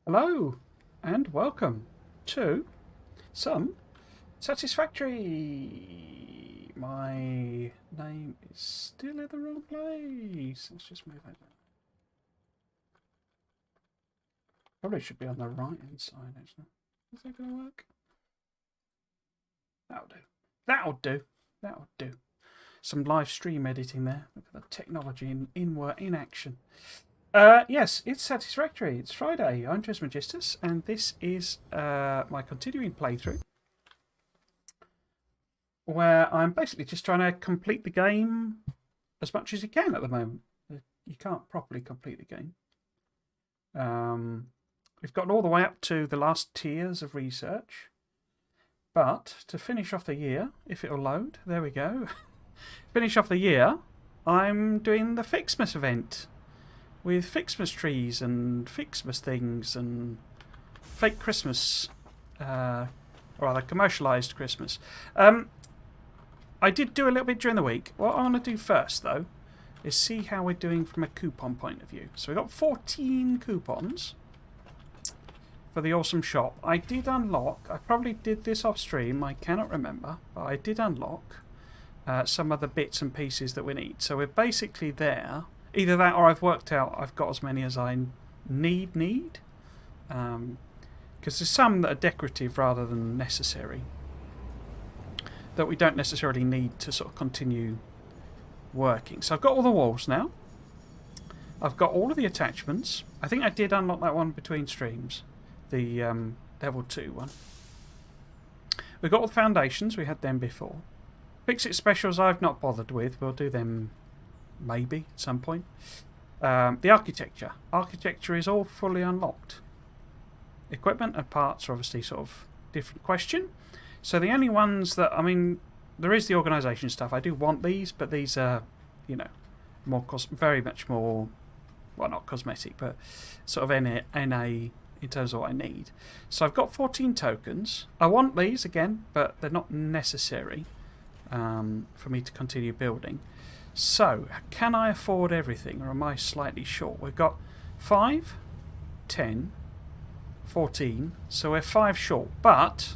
Hello and welcome to some Satisfactory. My name is still in the wrong place. Let's just move that down. Probably should be on the right hand side actually. Is that going to work? That'll do. That'll do. That'll do. Some live stream editing there. Look at the technology in action. Yes, it's Satisfactory. It's Friday. I'm Trismegistus, and this is my continuing playthrough where I'm basically just trying to complete the game as much as you can at the moment. You can't properly complete the game. We've gotten all the way up to the last tiers of research, but to finish off the year, if it'll load, there we go. Finish off the year, I'm doing the Fixmas event. With Fixmas trees and Fixmas things and fake Christmas, or rather commercialised Christmas. I did do a little bit during the week. What I want to do first, though, is see how we're doing from a coupon point of view. So we've got 14 coupons for the awesome shop. I did unlock, I probably did this off stream, I cannot remember, but I did unlock some of the bits and pieces that we need. So we're basically there. Either that or I've worked out I've got as many as I need. Because there's some that are decorative rather than necessary. That we don't necessarily need to sort of continue working. So I've got all the walls now. I've got all of the attachments. I think I did unlock that one between streams. The level 2 one. We've got all the foundations. We had them before. FICSIT specials I've not bothered with. We'll do them maybe at some point. The architecture. Architecture is all fully unlocked. Equipment and parts are obviously sort of different question. So the only ones that, I mean, there is the organisation stuff. I do want these, but these are, you know, more very much more, well, not cosmetic, but sort of NA in terms of what I need. So I've got 14 tokens. I want these again, but they're not necessary for me to continue building. So, can I afford everything, or am I slightly short? We've got 5, 10, 14, so we're 5 short. But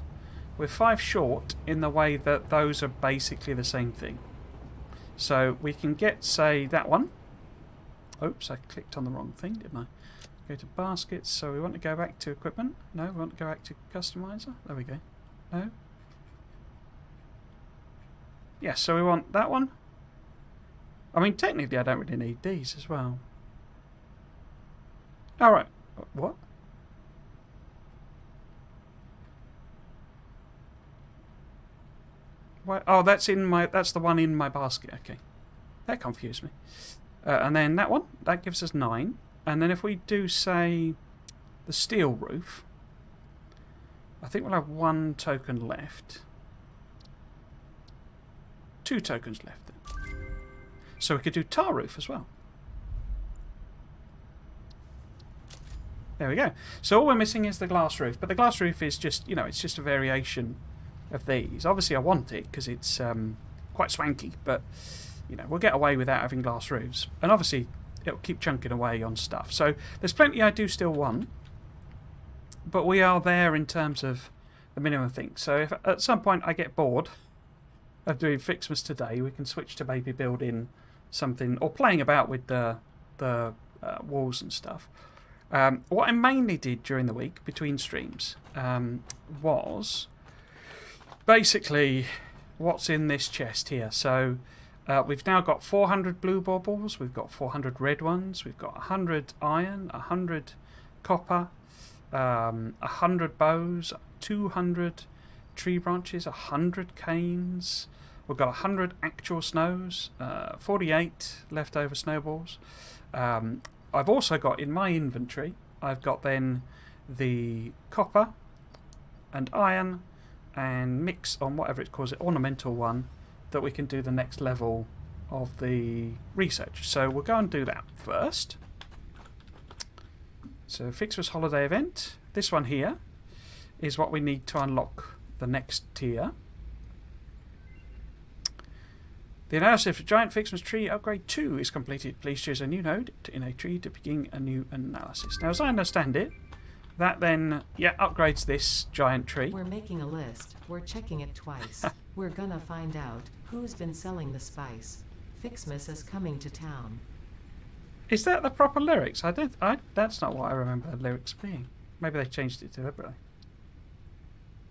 we're 5 short in the way that those are basically the same thing. So we can get, say, that one. Oops, I clicked on the wrong thing, didn't I? Go to baskets, so we want to go back to equipment. No, we want to go back to customizer. There we go. No. Yeah, so we want that one. I mean, technically, I don't really need these as well. All right. What? Why? Oh, that's in my. That's the one in my basket. Okay, that confused me. And then that one, that gives us 9. And then if we do, say, the steel roof, I think we'll have 1 token left. 2 tokens left then. So we could do tar roof as well. There we go. So all we're missing is the glass roof. But the glass roof is just, you know, it's just a variation of these. Obviously I want it because it's quite swanky. But, you know, we'll get away without having glass roofs. And obviously it'll keep chunking away on stuff. So there's plenty I do still want. But we are there in terms of the minimum things. So if at some point I get bored of doing Fixmas today, we can switch to maybe building something, or playing about with the walls and stuff. What I mainly did during the week between streams was basically what's in this chest here. So we've now got 400 blue baubles, we've got 400 red ones, we've got 100 iron, 100 copper, 100 bows, 200 tree branches, 100 canes. We've got 100 actual snows, 48 leftover snowballs. I've also got in my inventory, I've got then the copper and iron and mix on whatever it calls it, ornamental one, that we can do the next level of the research. So we'll go and do that first. So Fixmas holiday event. This one here is what we need to unlock the next tier. The analysis of Giant Fixmas Tree Upgrade 2 is completed. Please choose a new node in a tree to begin a new analysis. Now, as I understand it, that then, yeah, upgrades this giant tree. We're making a list. We're checking it twice. We're gonna find out who's been selling the spice. Fixmas is coming to town. Is that the proper lyrics? That's not what I remember the lyrics being. Maybe they changed it deliberately.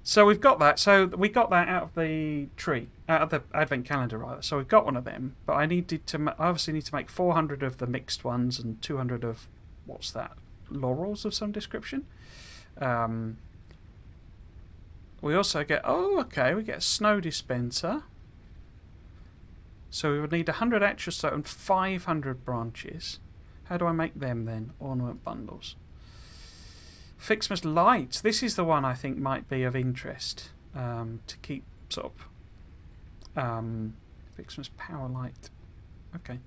So we've got that. So we got that out of the tree, out of the advent calendar, rather. So we've got one of them, but I obviously need to make 400 of the mixed ones and 200 of, what's that, laurels of some description. We also get, we get a snow dispenser. So we would need 100 extra stone and 500 branches. How do I make them then? Ornament bundles. Fixmas lights. This is the one I think might be of interest to keep sort of Fixmas power light. Okay.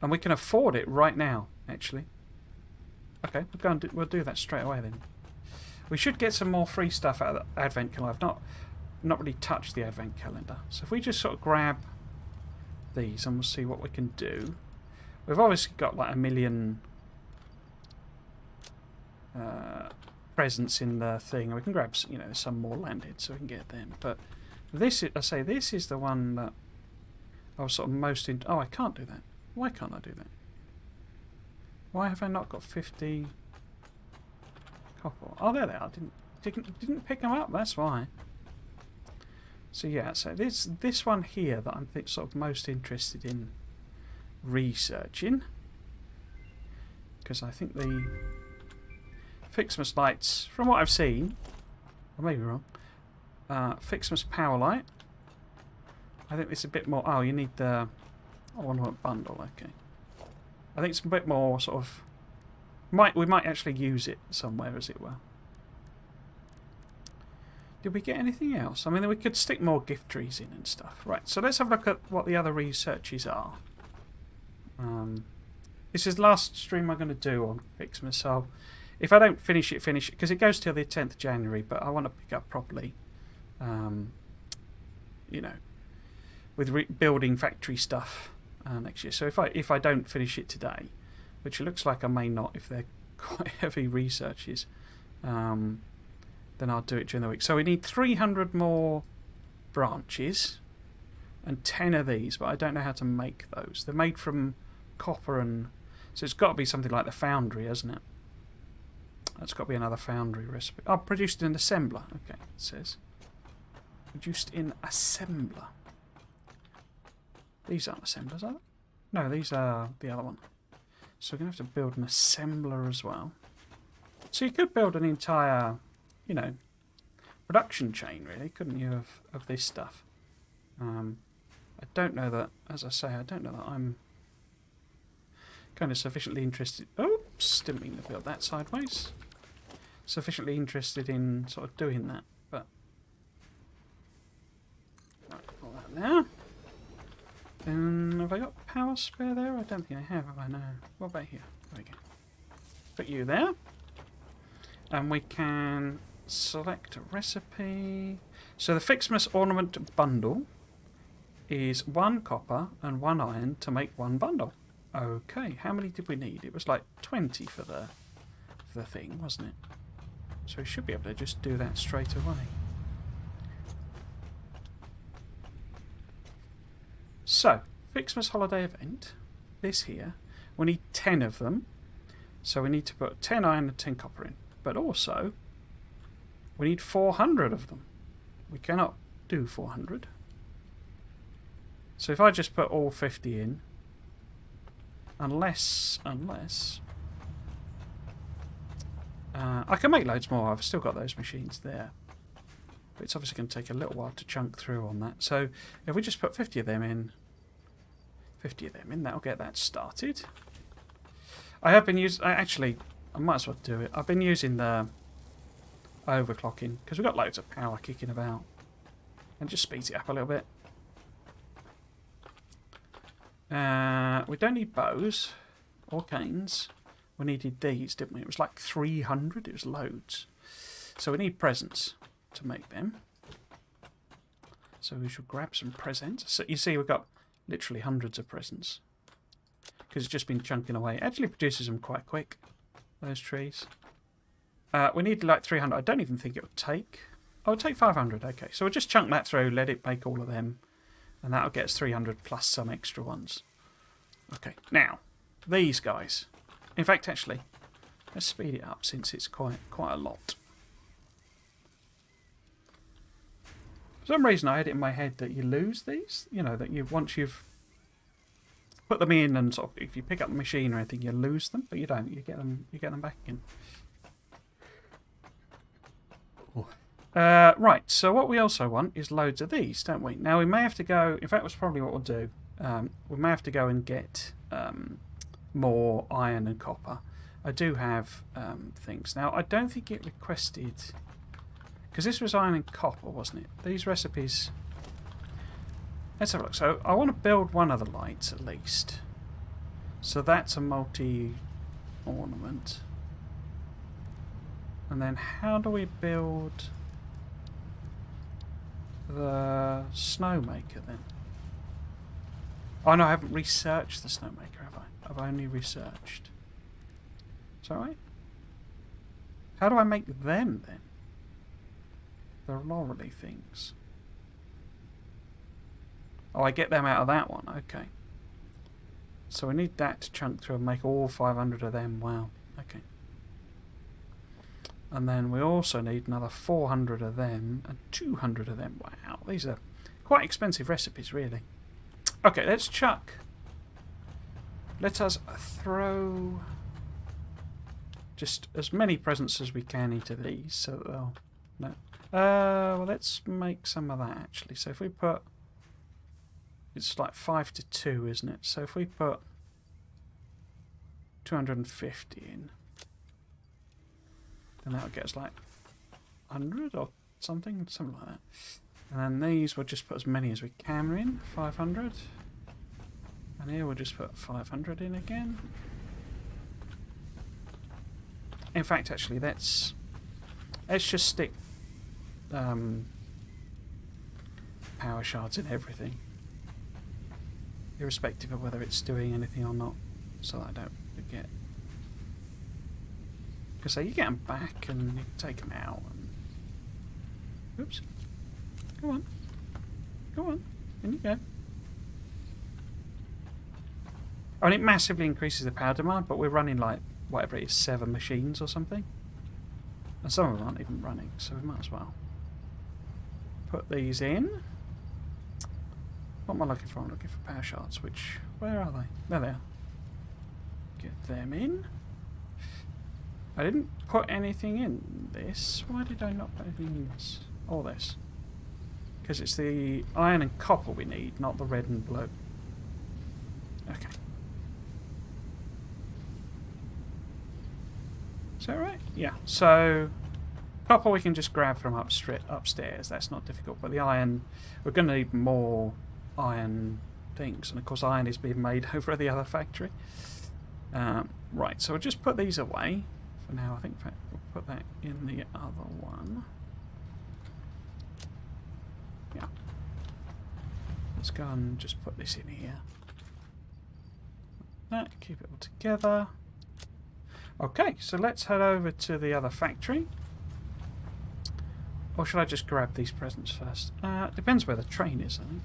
And we can afford it right now, actually. Okay, we'll do that straight away then. We should get some more free stuff out of the advent calendar. I've not really touched the advent calendar. So if we just sort of grab these and we'll see what we can do. We've obviously got like 1 million presents in the thing. We can grab, some more landed so we can get them. But this is the one that I was sort of most into. Oh, I can't do that. Why can't I do that? Why have I not got 50 copper? Oh, there they are. Didn't pick them up. That's why. So yeah, so this one here that I'm sort of most interested in researching, because I think the Fixmas lights, from what I've seen, I may be wrong, Fixmas power light, I think it's a bit more. Oh, you need the ornament bundle. Okay, I think it's a bit more sort of. We might actually use it somewhere, as it were. Did we get anything else? I mean, we could stick more gift trees in and stuff. Right, so let's have a look at what the other researches are. This is the last stream I'm going to do on Fixmas, so if I don't finish it, because it goes till the 10th of January, but I want to pick up properly, with building factory stuff next year. So if I don't finish it today, which it looks like I may not if they're quite heavy researches, then I'll do it during the week. So we need 300 more branches and 10 of these, but I don't know how to make those. They're made from copper, and so it's got to be something like the foundry, hasn't it? That's got to be another foundry recipe. Oh, produced in assembler. Okay, it says. Produced in assembler. These aren't assemblers, are they? No, these are the other one. So we're going to have to build an assembler as well. So you could build an entire, production chain, really, couldn't you, of this stuff? I don't know that, as I say, I don't know that I'm kind of sufficiently interested. Oops, didn't mean to build that sideways. Sufficiently interested in sort of doing that, but right, put that there. Then have I got power spare there? I don't think I have I? No. What about here? There we go. Put you there, and we can select a recipe. So the Fixmas ornament bundle is 1 copper and 1 iron to make 1 bundle. Okay, how many did we need? It was like 20 for the thing, wasn't it? So we should be able to just do that straight away. So, Fixmas holiday event, this here, we need 10 of them. So we need to put 10 iron and 10 copper in. But also, we need 400 of them. We cannot do 400. So if I just put all 50 in, unless I can make loads more. I've still got those machines there, but it's obviously going to take a little while to chunk through on that. So if we just put 50 of them in, that'll get that started. I have been using. Actually, I might as well do it. I've been using the overclocking because we've got loads of power kicking about, and just speeds it up a little bit. We don't need bows or canes. We needed these, didn't we? It was like 300. It was loads. So we need presents to make them. So we should grab some presents. So you see, we've got literally hundreds of presents because it's just been chunking away. It actually produces them quite quick, those trees. We need like 300. I don't even think it would take... Oh, it would take 500. Okay, so we'll just chunk that through, let it make all of them. And that'll get us 300 plus some extra ones. Okay, now, these guys. In fact, actually, let's speed it up since it's quite a lot. For some reason, I had it in my head that you lose these. You know, that you once you've put them in and sort of, if you pick up the machine or anything, you lose them, but you don't. You get them back again. Right, so what we also want is loads of these, don't we? Now, we may have to go... In fact, that's probably what we'll do. We may have to go and get more iron and copper. I do have things. Now, I don't think it requested... Because this was iron and copper, wasn't it? These recipes... Let's have a look. So, I want to build one of the lights, at least. So, that's a multi-ornament. And then, how do we build... the snowmaker then? Oh no, I haven't researched the snowmaker, have I? I've only researched. Is that right? How do I make them then? The lorry things. Oh, I get them out of that one. Okay. So we need that to chunk through and make all 500 of them. Wow. Okay. And then we also need another 400 of them and 200 of them. Wow, these are quite expensive recipes, really. Okay, let's chuck. Let us throw just as many presents as we can into these, so that they'll... No. Well, let's make some of that, actually. So if we put... It's like 5 to 2, isn't it? So if we put 250 in... And that'll get us like 100 or something like that. And then these we'll just put as many as we can in, 500. And here we'll just put 500 in again. In fact, actually, let's just stick power shards in everything, irrespective of whether it's doing anything or not, so that I don't forget. Because so you get them back and you take them out. And... Oops. Go on. Go on. In you go. I mean, it massively increases the power demand, but we're running like, whatever it is, 7 machines or something. And some of them aren't even running, so we might as well put these in. What am I looking for? I'm looking for power shards, which... Where are they? There they are. Get them in. I didn't put anything in this. Why did I not put anything in this? All this. Because it's the iron and copper we need, not the red and blue. Okay. Is that right? Yeah. So, copper we can just grab from upstairs. That's not difficult. But the iron, we're going to need more iron things. And of course, iron is being made over at the other factory. Right. So we'll just put these away. For now, I think we'll put that in the other one. Yeah. Let's go and just put this in here. That, keep it all together. Okay, so let's head over to the other factory. Or should I just grab these presents first? Depends where the train is, I think.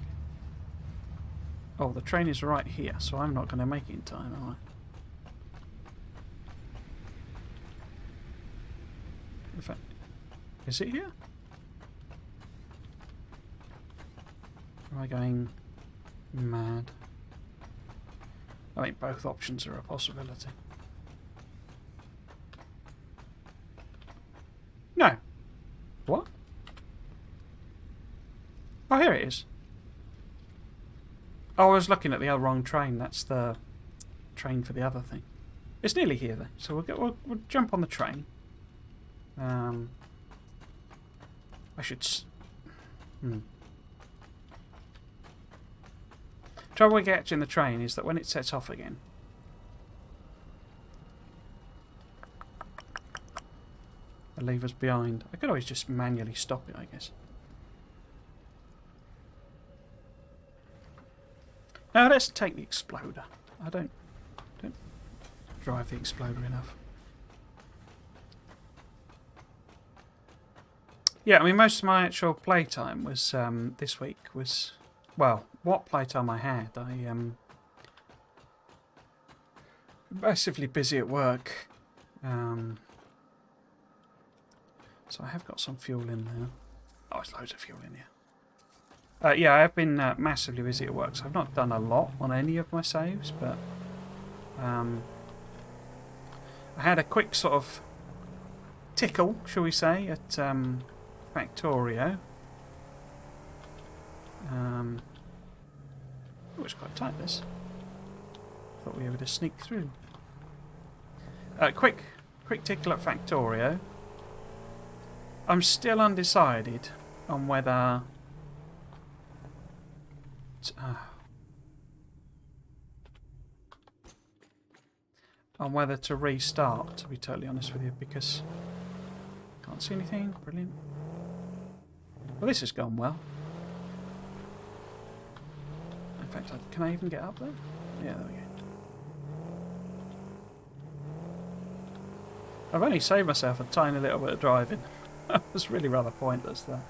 Oh, the train is right here, so I'm not going to make it in time, am I? In fact, is it here? Am I going mad? I think both options are a possibility. No. What? Oh, here it is. Oh, I was looking at the wrong train. That's the train for the other thing. It's nearly here, though. So we'll jump on the train. I should... Trouble we get in the train is that when it sets off again, it leaves us behind. I could always just manually stop it, I guess. Now let's take the exploder. I don't drive the exploder enough. Yeah, I mean, most of my actual playtime was this week was, well, what playtime I had. I massively busy at work, so I have got some fuel in there. Oh, there's loads of fuel in here. Yeah, I've been massively busy at work, so I've not done a lot on any of my saves, but I had a quick sort of tickle, shall we say, at Factorio. Oh, it's quite tight, this. Thought we were able to sneak through. Quick tickle at Factorio. I'm still undecided on whether to restart, to be totally honest with you, because can't see anything. Brilliant. Well, this has gone well. In fact, can I even get up there? Yeah, there we go. I've only saved myself a tiny little bit of driving. That was really rather pointless, though.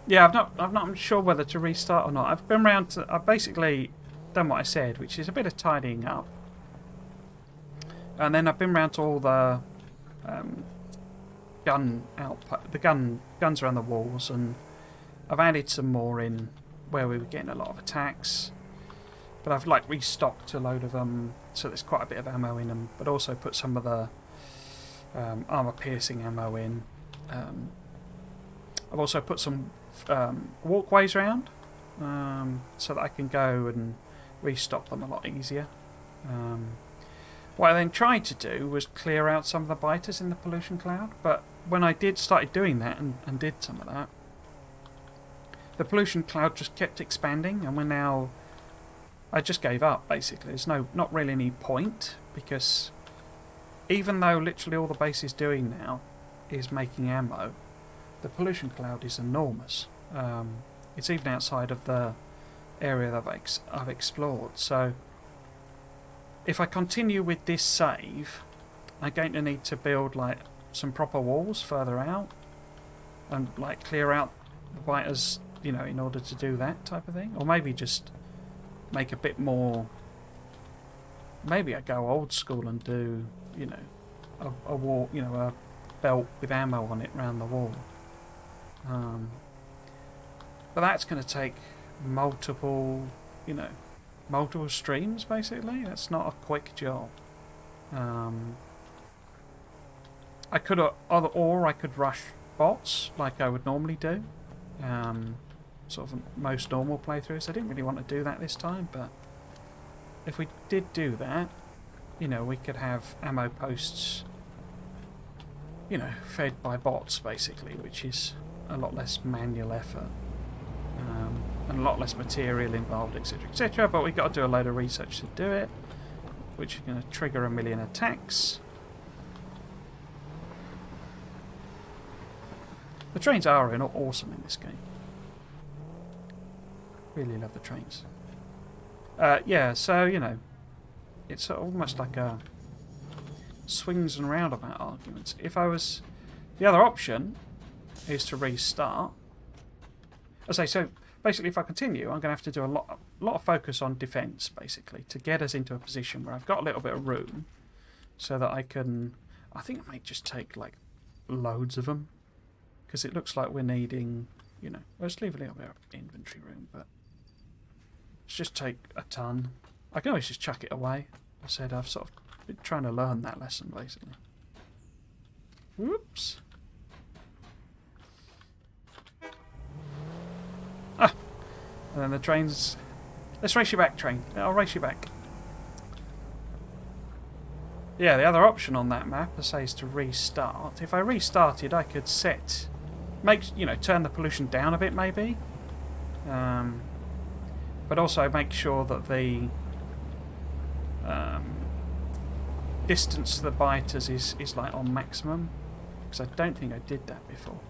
Yeah, I'm not sure whether to restart or not. I've been round to. I've basically done what I said, which is a bit of tidying up, and then I've been round to all the guns around the walls, and I've added some more in where we were getting a lot of attacks. But I've like restocked a load of them, so there's quite a bit of ammo in them. But also put some of the armor-piercing ammo in. I've also put some walkways around, so that I can go and restock them a lot easier. What I then tried to do was clear out some of the biters in the pollution cloud, but when I started doing that and did some of that, the pollution cloud just kept expanding, and we're now. I just gave up, basically. There's not really any point, because even though literally all the base is doing now is making ammo, the pollution cloud is enormous. It's even outside of the area that I've explored. So if I continue with this save, I'm going to need to build like some proper walls further out and like clear out the biters, you know, in order to do that type of thing. Or maybe just make a bit more. Maybe I go old school and do, you know, a wall, you know, a belt with ammo on it round the wall. But that's going to take multiple streams, basically. That's not a quick job. I could or I could rush bots like I would normally do. Sort of most normal playthroughs. I didn't really want to do that this time, but if we did do that, you know, we could have ammo posts, you know, fed by bots, basically, which is a lot less manual effort. And a lot less material involved, etc, etc, but we've got to do a load of research to do it, which is going to trigger a million attacks. The trains are awesome in this game. Really love the trains. Yeah, so, you know, it's almost like a swings and roundabout arguments. If I was... The other option is to restart. As I say, so basically if I continue, I'm going to have to do a lot of focus on defence, basically, to get us into a position where I've got a little bit of room so that I can... I think I might just take, like, loads of them, because it looks like we're needing, you know... Let's leave a little bit of inventory room, but... Let's just take a ton. I can always just chuck it away. I said I've sort of been trying to learn that lesson, basically. Whoops. Ah! And then the trains... Let's race you back, train. I'll race you back. Yeah, the other option on that map, I say, is to restart. If I restarted, I could turn the pollution down a bit, maybe. But also make sure that the distance to the biters is like on maximum, because I don't think I did that before.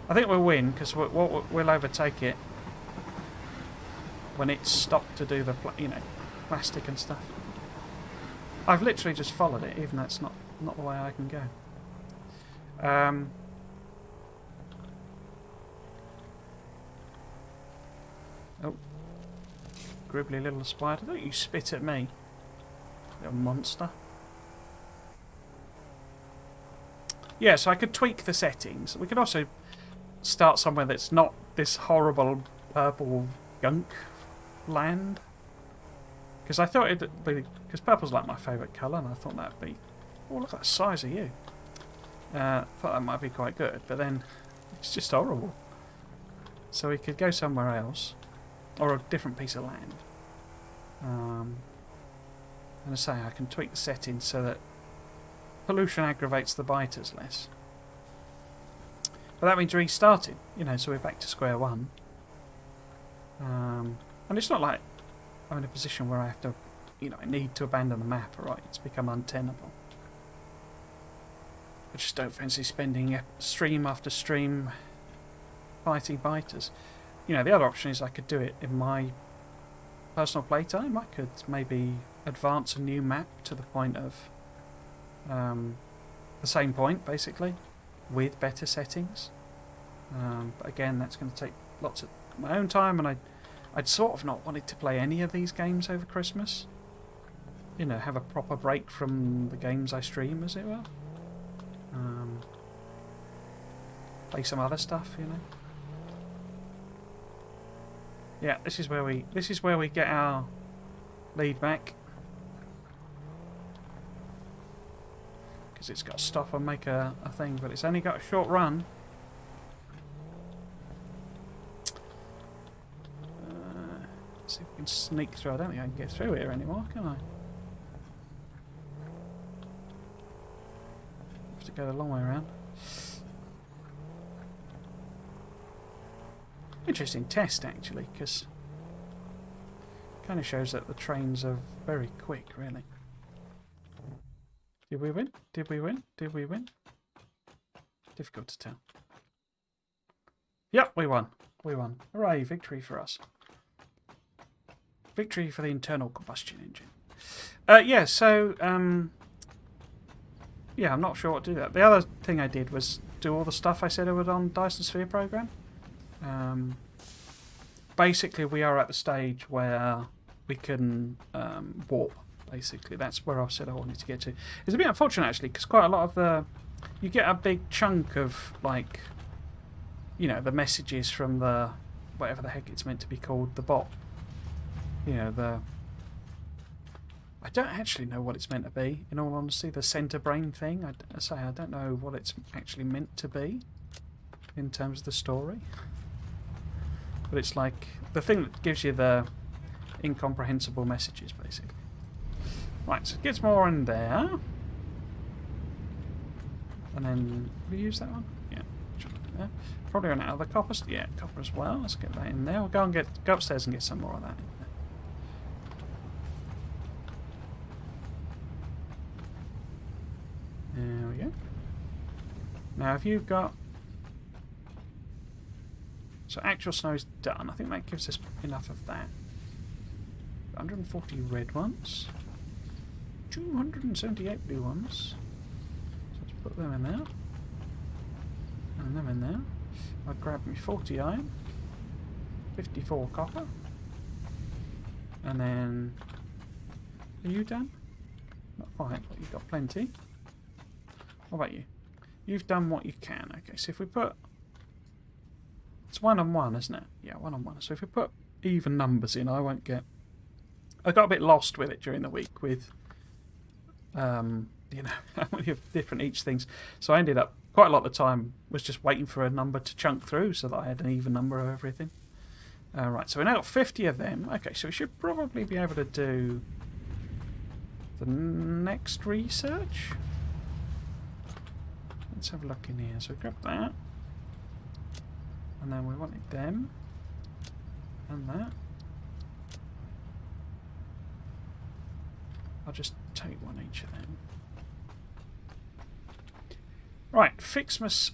I think we'll win, because we'll overtake it when it's stopped to do the plastic and stuff. I've literally just followed it, even though it's not the way I can go. Um, oh, gribbly little spider! Don't you spit at me, little monster! Yeah, so I could tweak the settings. We could also start somewhere that's not this horrible purple gunk land. Because I thought it'd be... Because purple's like my favourite colour, and I thought that'd be... Oh, look at the size of you. Thought that might be quite good, but then it's just horrible. So we could go somewhere else. Or a different piece of land. And I say, I can tweak the settings so that pollution aggravates the biters less. But that means restarting, you know, so we're back to square one. And it's not like I'm in a position where I have to, you know, I need to abandon the map, right? It's become untenable. I just don't fancy spending stream after stream fighting biters. You know, the other option is I could do it in my personal playtime. I could maybe advance a new map to the point of the same point, basically, with better settings. But again, that's going to take lots of my own time, and I'd sort of not wanted to play any of these games over Christmas. You know, have a proper break from the games I stream, as it were. Play some other stuff, you know. Yeah, this is where we get our lead back. Because it's got to stop and make a thing, but it's only got a short run. Let's see if we can sneak through. I don't think I can get through here anymore, can I? Have to go the long way around. Interesting test, actually, because it kind of shows that the trains are very quick, really. Did we win? Did we win? Did we win? Difficult to tell. Yep, we won. We won. Hooray, victory for us. Victory for the internal combustion engine. Yeah, so, yeah, I'm not sure what to do that. The other thing I did was do all the stuff I said I would on Dyson Sphere program. Basically, we are at the stage where we can warp. Basically, that's where I said I wanted to get to. It's a bit unfortunate actually, because quite a lot of the you get a big chunk of, like, you know, the messages from the whatever the heck it's meant to be called, the bot. You know, the I don't actually know what it's meant to be. In all honesty, the centre brain thing. I don't know what it's actually meant to be in terms of the story. But it's like the thing that gives you the incomprehensible messages, basically. Right, so it gets more in there. And then, we use that one? Yeah, there. Probably run out of the copper. Yeah, copper as well. Let's get that in there. We'll go upstairs and get some more of that in there. There we go. Now, if you've got... So actual snow is done. I think that gives us enough of that. 140 red ones. 278 blue ones. So let's put them in there. And them in there. I'll grab me 40 iron. 54 copper. And then... Are you done? Not quite, but you've got plenty. What about you? You've done what you can. Okay, so if we put... It's 1 on 1, isn't it? Yeah, 1 on 1. So if we put even numbers in, I won't get... I got a bit lost with it during the week with... you know, how many of different each things. So I ended up, quite a lot of the time, was just waiting for a number to chunk through so that I had an even number of everything. Right, so we now got 50 of them. Okay, so we should probably be able to do the next research. Let's have a look in here. So grab that. And then we wanted them. And that. I'll just take one each of them. Right, FICSIT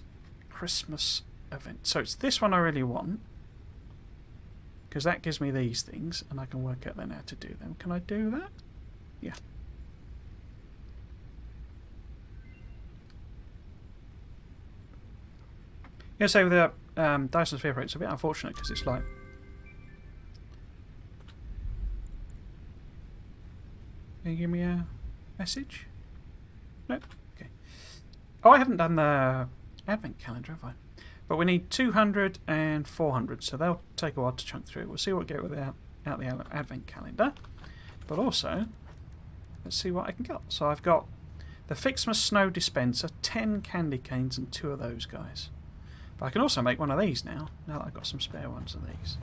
Christmas event. So it's this one I really want, because that gives me these things, and I can work out then how to do them. Can I do that? Yeah. Yeah, say with the Dyson Sphere, it's a bit unfortunate because it's like. Can you give me a message? No? Okay. Oh, I haven't done the advent calendar, have I? But we need 200 and 400, so they'll take a while to chunk through. We'll see what we get without the advent calendar. But also, let's see what I can get. So I've got the FICSIT Snow Dispenser, 10 candy canes and 2 of those guys. But I can also make one of these now that I've got some spare ones of these.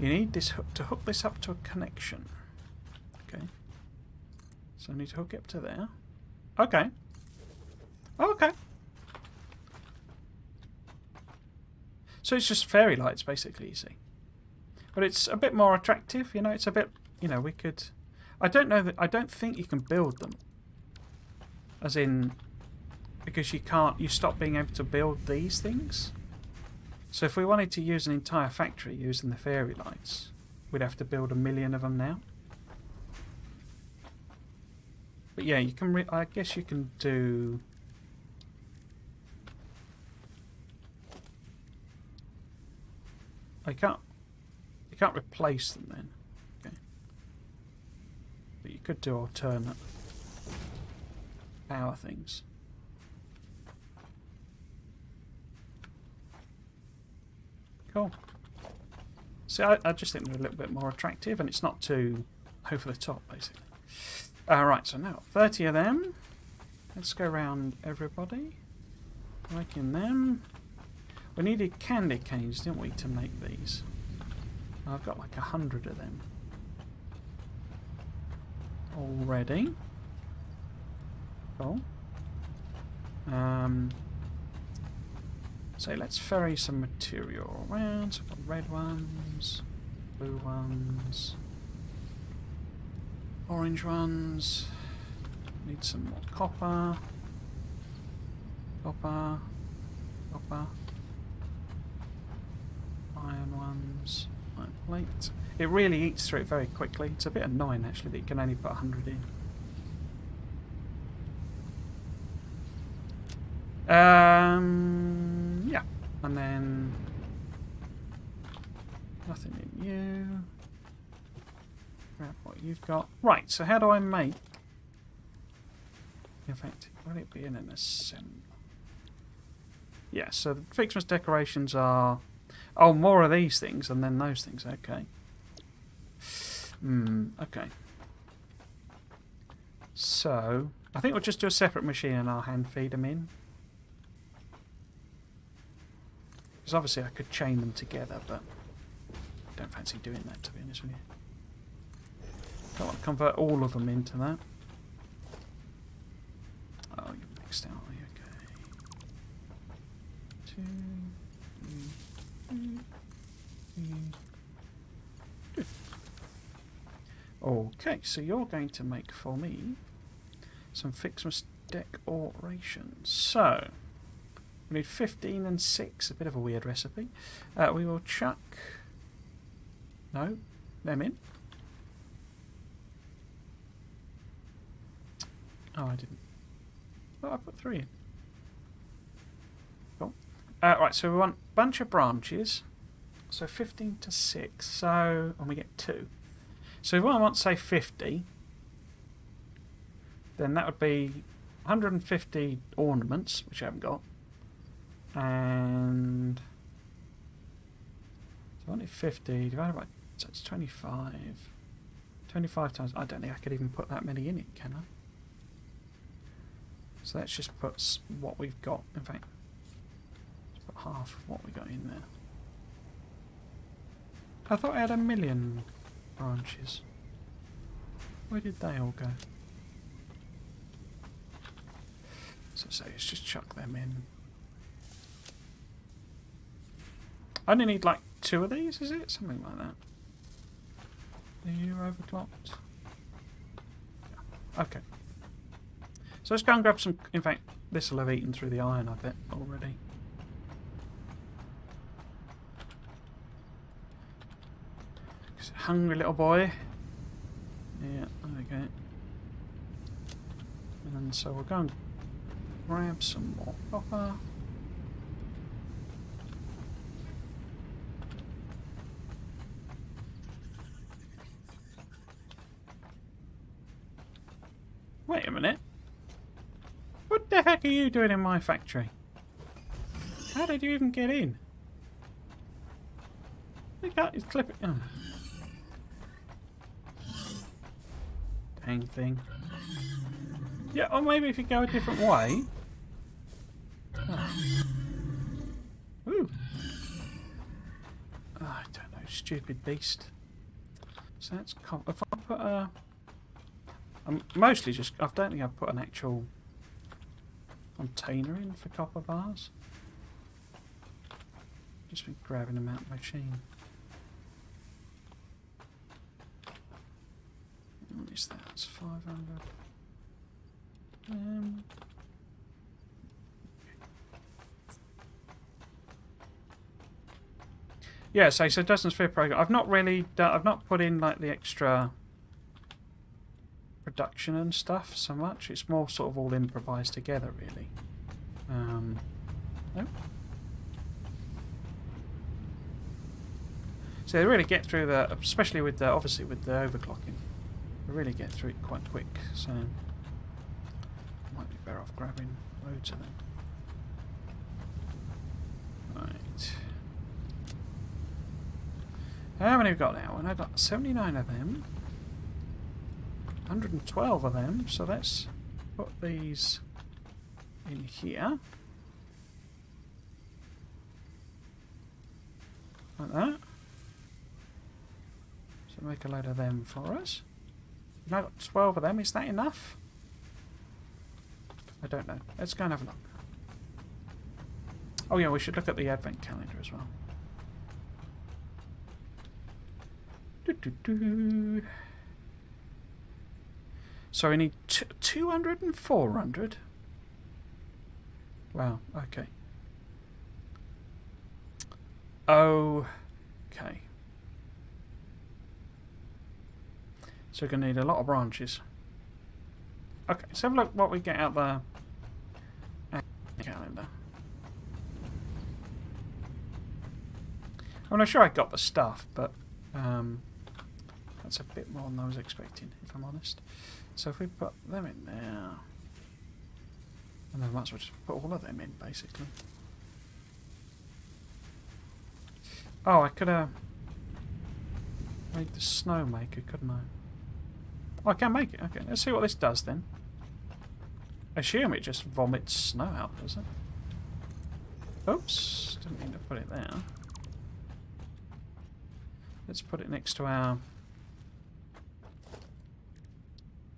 You need this to hook this up to a connection. Okay. So I need to hook it up to there. Okay. Okay. So it's just fairy lights, basically, you see. But it's a bit more attractive, you know. It's a bit, you know, we could. I don't know that. I don't think you can build them. As in, because you can't. You stop being able to build these things. So if we wanted to use an entire factory using the fairy lights, we'd have to build 1 million of them now. But yeah, you can. I guess you can do. You can't replace them then. Okay. But you could do alternate power things. Cool. See, I just think they're a little bit more attractive, and it's not too over the top, basically. Right, so now 30 of them. Let's go around everybody. Making them. We needed candy canes, didn't we, to make these? I've got like 100 of them already. Cool. So let's ferry some material around. So I've got red ones, blue ones, orange ones. Need some more copper. Copper. Copper. Iron ones. Iron plate. It really eats through it very quickly. It's a bit annoying actually that you can only put 100 in. Yeah. And then nothing in you. Grab what you've got. Right, so how do I make? In fact, will it be in an assembly? Yeah, so the FICSIT decorations are... Oh, more of these things and then those things. Okay. Okay. So, I think we'll just do a separate machine and I'll hand feed them in. Because obviously I could chain them together, but I don't fancy doing that, to be honest with you. Don't want to convert all of them into that. Oh, you're mixed out, are you? Okay. 2, 3, 2. Okay, so you're going to make for me some FICSIT decorations. So, we need 15 and 6, a bit of a weird recipe. We will chuck... No, them in. Oh, I didn't. Oh, I put 3 in. Cool. Right, so we want a bunch of branches. So 15 to 6. So, and we get 2. So if I want, say, 50, then that would be 150 ornaments, which I haven't got. And so I wanted 50 divided by, so it's 25. 25 times, I don't think I could even put that many in it, can I? So let's just put what we've got. In fact, let's put half of what we got in there. I thought I had 1 million branches. Where did they all go? So let's just chuck them in. I only need like 2 of these, is it? Something like that. Are you overclocked? Yeah. Okay. So let's go and grab some... In fact, this will have eaten through the iron, I bet, already. Hungry little boy. Yeah, okay. And so we'll go and grab some more copper. Wait a minute. What the heck are you doing in my factory? How did you even get in? You can't clip it. Oh. Dang thing. Yeah, or maybe if you go a different way. Oh. Ooh. Oh, I don't know, stupid beast. So that's if I put a. I'm mostly just. I don't think I've put an actual container in for copper bars. Just been grabbing them out of the machine. What is that? It's 500. Yeah, so Dustin's Sphere program. I've not really done, I've not put in like the extra production and stuff so much. It's more sort of all improvised together, really. Nope. So they really get through the, especially with the, obviously with the overclocking, they really get through it quite quick. So might be better off grabbing loads of them. Right. How many have we got now? And I've got 79 of them. 112 of them. So let's put these in here. Like that. So make a load of them for us. Now I've got 12 of them. Is that enough? I don't know. Let's go and have a look. Oh yeah, we should look at the advent calendar as well. So we need 200 and 400. Wow, okay. Okay. So we're going to need a lot of branches. Okay, let's have a look what we get out the calendar. I'm not sure I got the stuff, but that's a bit more than I was expecting, if I'm honest. So if we put them in there, and then I might as well just put all of them in, basically. Oh, I could have made the snow maker, couldn't I? Oh, I can make it. Okay, let's see what this does then. I assume it just vomits snow out, does it? Oops, didn't mean to put it there. Let's put it next to our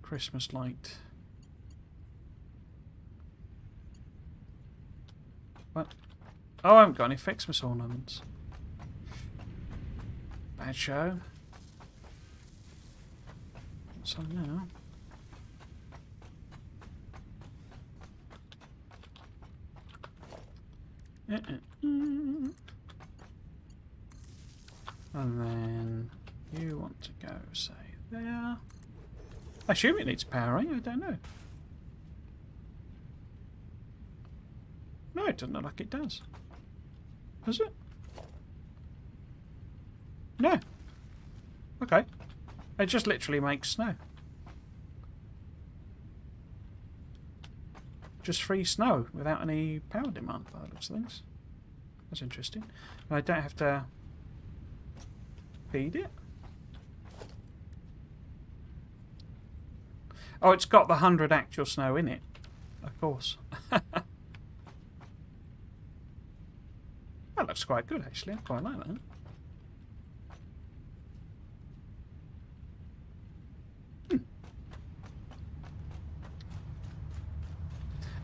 Christmas light. What? Oh, I haven't got any Fixmas ornaments. Bad show. So now. And then you want to go, say, there. I assume it needs powering, I don't know. No, it doesn't look like it does. Does it? No. Okay. It just literally makes snow. Just free snow without any power demand by the looks of things. That's interesting. And I don't have to feed it. Oh, it's got the 100 actual snow in it. Of course. That looks quite good, actually. I quite like that.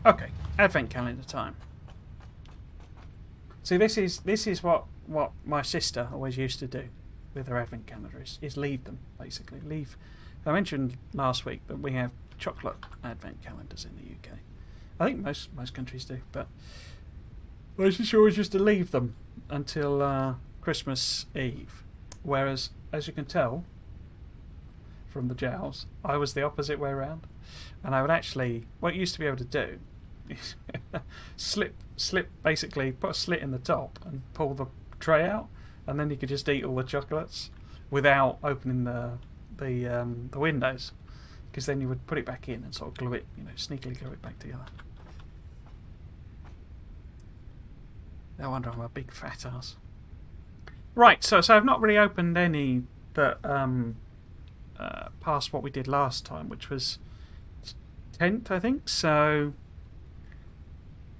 Okay, advent calendar time. See, this is what my sister always used to do with her advent calendar is leave them, basically. Leave. I mentioned last week that we have chocolate advent calendars in the UK. I think most countries do, but my sister always used to leave them until Christmas Eve. Whereas, as you can tell from the jowls, I was the opposite way around. And I would actually, what you used to be able to do is slip, basically put a slit in the top and pull the tray out, and then you could just eat all the chocolates without opening the windows. Because then you would put it back in and sort of glue it, you know, sneakily glue it back together. No wonder I'm a big fat ass. Right, so I've not really opened any that past what we did last time, which was 10th, I think. So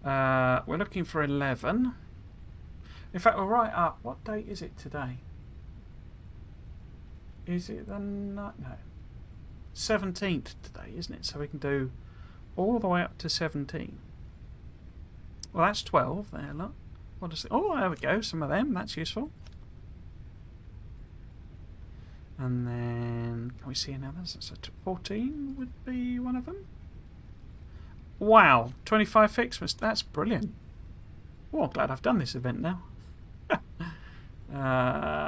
we're looking for 11. In fact, we're right up. What date is it today? Is it the no 17th today, isn't it? So we can do all the way up to 17. Well, that's 12 there, look. What is it? Oh, there we go. Some of them. That's useful. And then, can we see any others? So 14 would be one of them. Wow, 25 Fixmas. That's brilliant. Oh, I'm glad I've done this event now.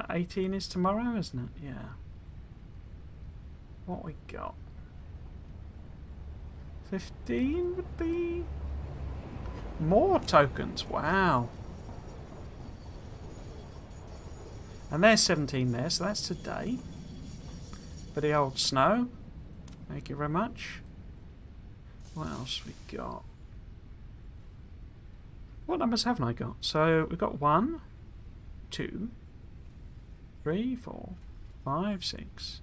18 is tomorrow, isn't it? Yeah. What we got? 15 would be more tokens. Wow. And there's 17 there, so that's today. For the old snow. Thank you very much. What else we got? What numbers haven't I got? So we've got 1, 2, 3, 4, 5, 6,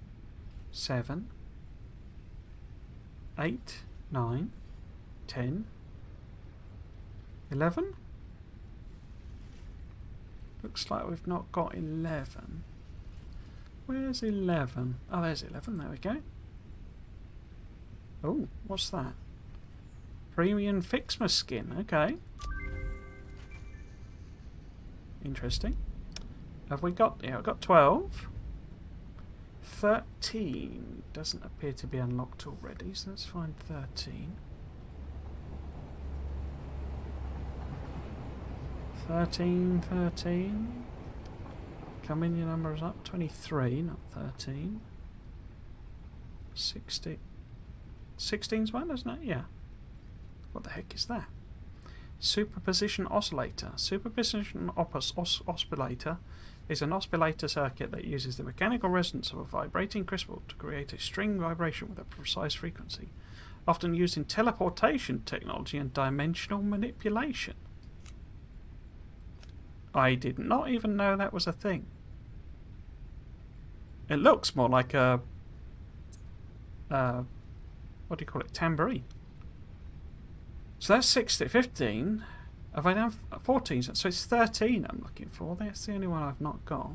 7, 8, 9, 10, 11. Looks like we've not got 11. Where's 11? Oh, there's 11. There we go. Oh, what's that? Premium Fixmas skin. Okay. Interesting. Have we got... Yeah, I've got 12. 13 doesn't appear to be unlocked already, so let's find 13. 13. Come in, your number is up. 23, not 13. 16. 16's one, isn't it? Yeah. What the heck is that? Superposition Oscillator. Superposition Oscillator is an oscillator circuit that uses the mechanical resonance of a vibrating crystal to create a string vibration with a precise frequency, often used in teleportation technology and dimensional manipulation. I did not even know that was a thing. It looks more like a what do you call it? Tambourine. So that's 16, 15. Have I done 14? So it's 13 I'm looking for. That's the only one I've not got.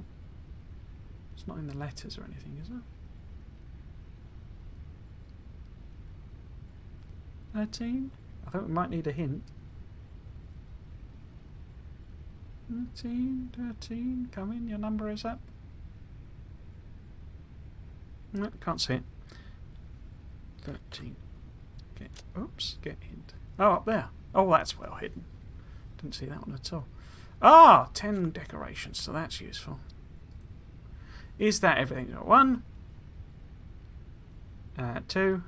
It's not in the letters or anything, is it? 13? I think we might need a hint. 13, come in, your number is up. No, can't see it. 13. Get, oops, get hint. Oh, up there. Oh, that's well hidden. Didn't see that one at all. Ah, 10 decorations, so that's useful. Is that everything? 1, 2,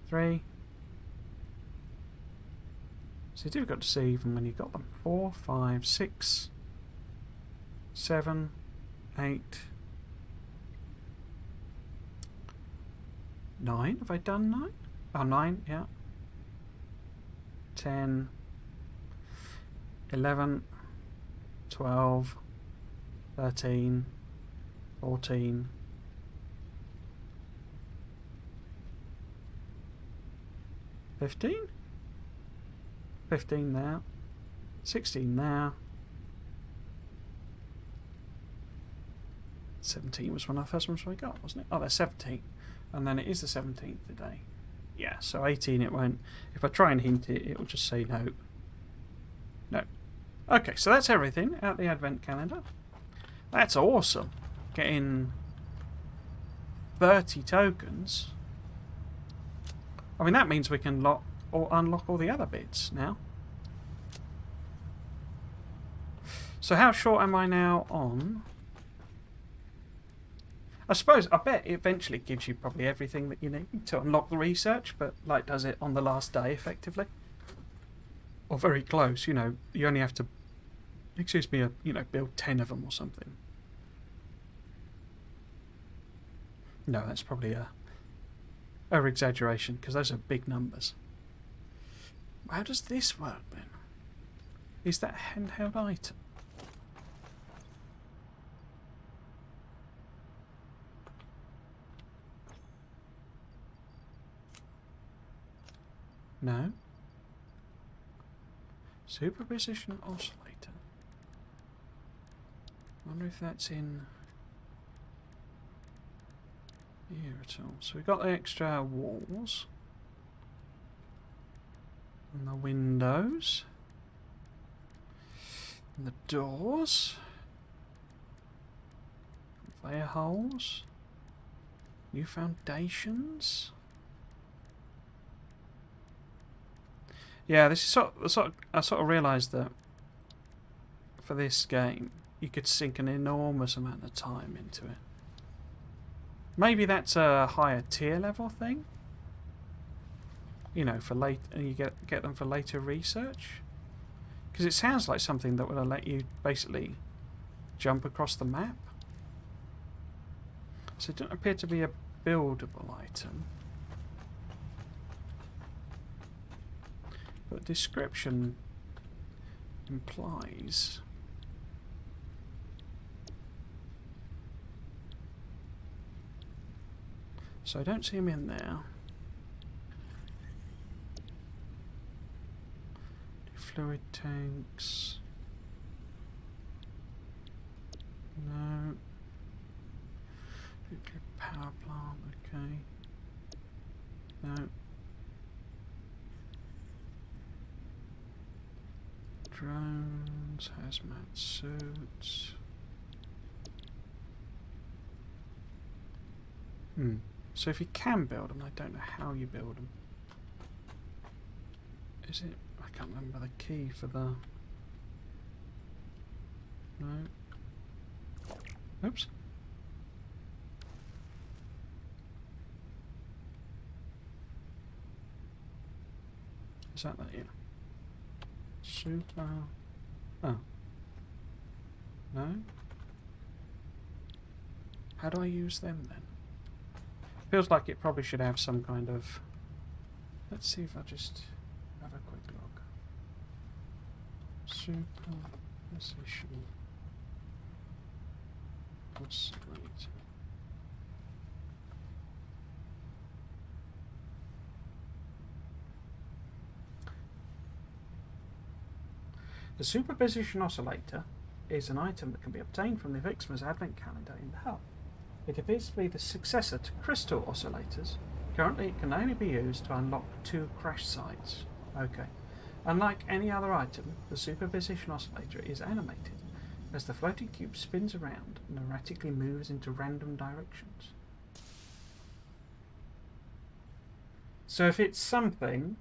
3. So it's difficult to see even when you've got them. 4, 5, 6, 7, 8, 9. Have I done 9? Oh, 9, yeah. 10, 11, 12, 13, 14, 15? 15 there, 16 there, 17 was one of the first ones we got, wasn't it? Oh, there's 17, and then it is the 17th today. Yeah, so 18 it won't. If I try and hint it, it will just say no. No. Okay, so that's everything out the advent calendar. That's awesome. Getting 30 tokens. I mean, that means we can lock or unlock all the other bits now. So how short am I now on? I bet it eventually gives you probably everything that you need to unlock the research, but like does it on the last day effectively? Or very close, you know, you only have to, excuse me, build 10 of them or something. No, that's probably over-exaggeration, because those are big numbers. How does this work then? Is that a handheld item? No. Superposition Oscillator. Wonder if that's in here at all. So we've got the extra walls and the windows and the doors, conveyor holes, new foundations. Yeah, this is I sort of realised that for this game you could sink an enormous amount of time into it. Maybe that's a higher tier level thing. You know, for late, and you get them for later research. Because it sounds like something that would let you basically jump across the map. So it doesn't appear to be a buildable item. But description implies so I don't see him in there. Fluid tanks. No. Nuclear power plant, okay. No. Drones, hazmat suits. So if you can build them, I don't know how you build them. Is it? I can't remember the key for the... No. Oops. Is that yeah? Super... Oh. No? How do I use them then? Feels like it probably should have some kind of... Let's see if I just have a quick look. Superposition Oscillator. The Superposition Oscillator is an item that can be obtained from the FICSIT Advent Calendar in the hub. It appears to be the successor to crystal oscillators. Currently, it can only be used to unlock 2 crash sites. Okay. Unlike any other item, the Superposition Oscillator is animated, as the floating cube spins around and erratically moves into random directions. So if it's something...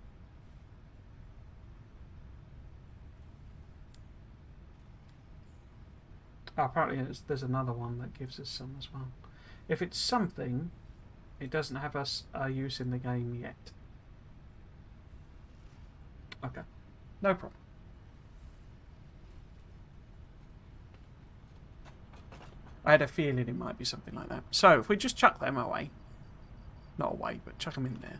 Oh, apparently there's another one that gives us some as well. If it's something, it doesn't have a use in the game yet. Okay, no problem. I had a feeling it might be something like that. So if we just chuck them away, not away, but chuck them in there.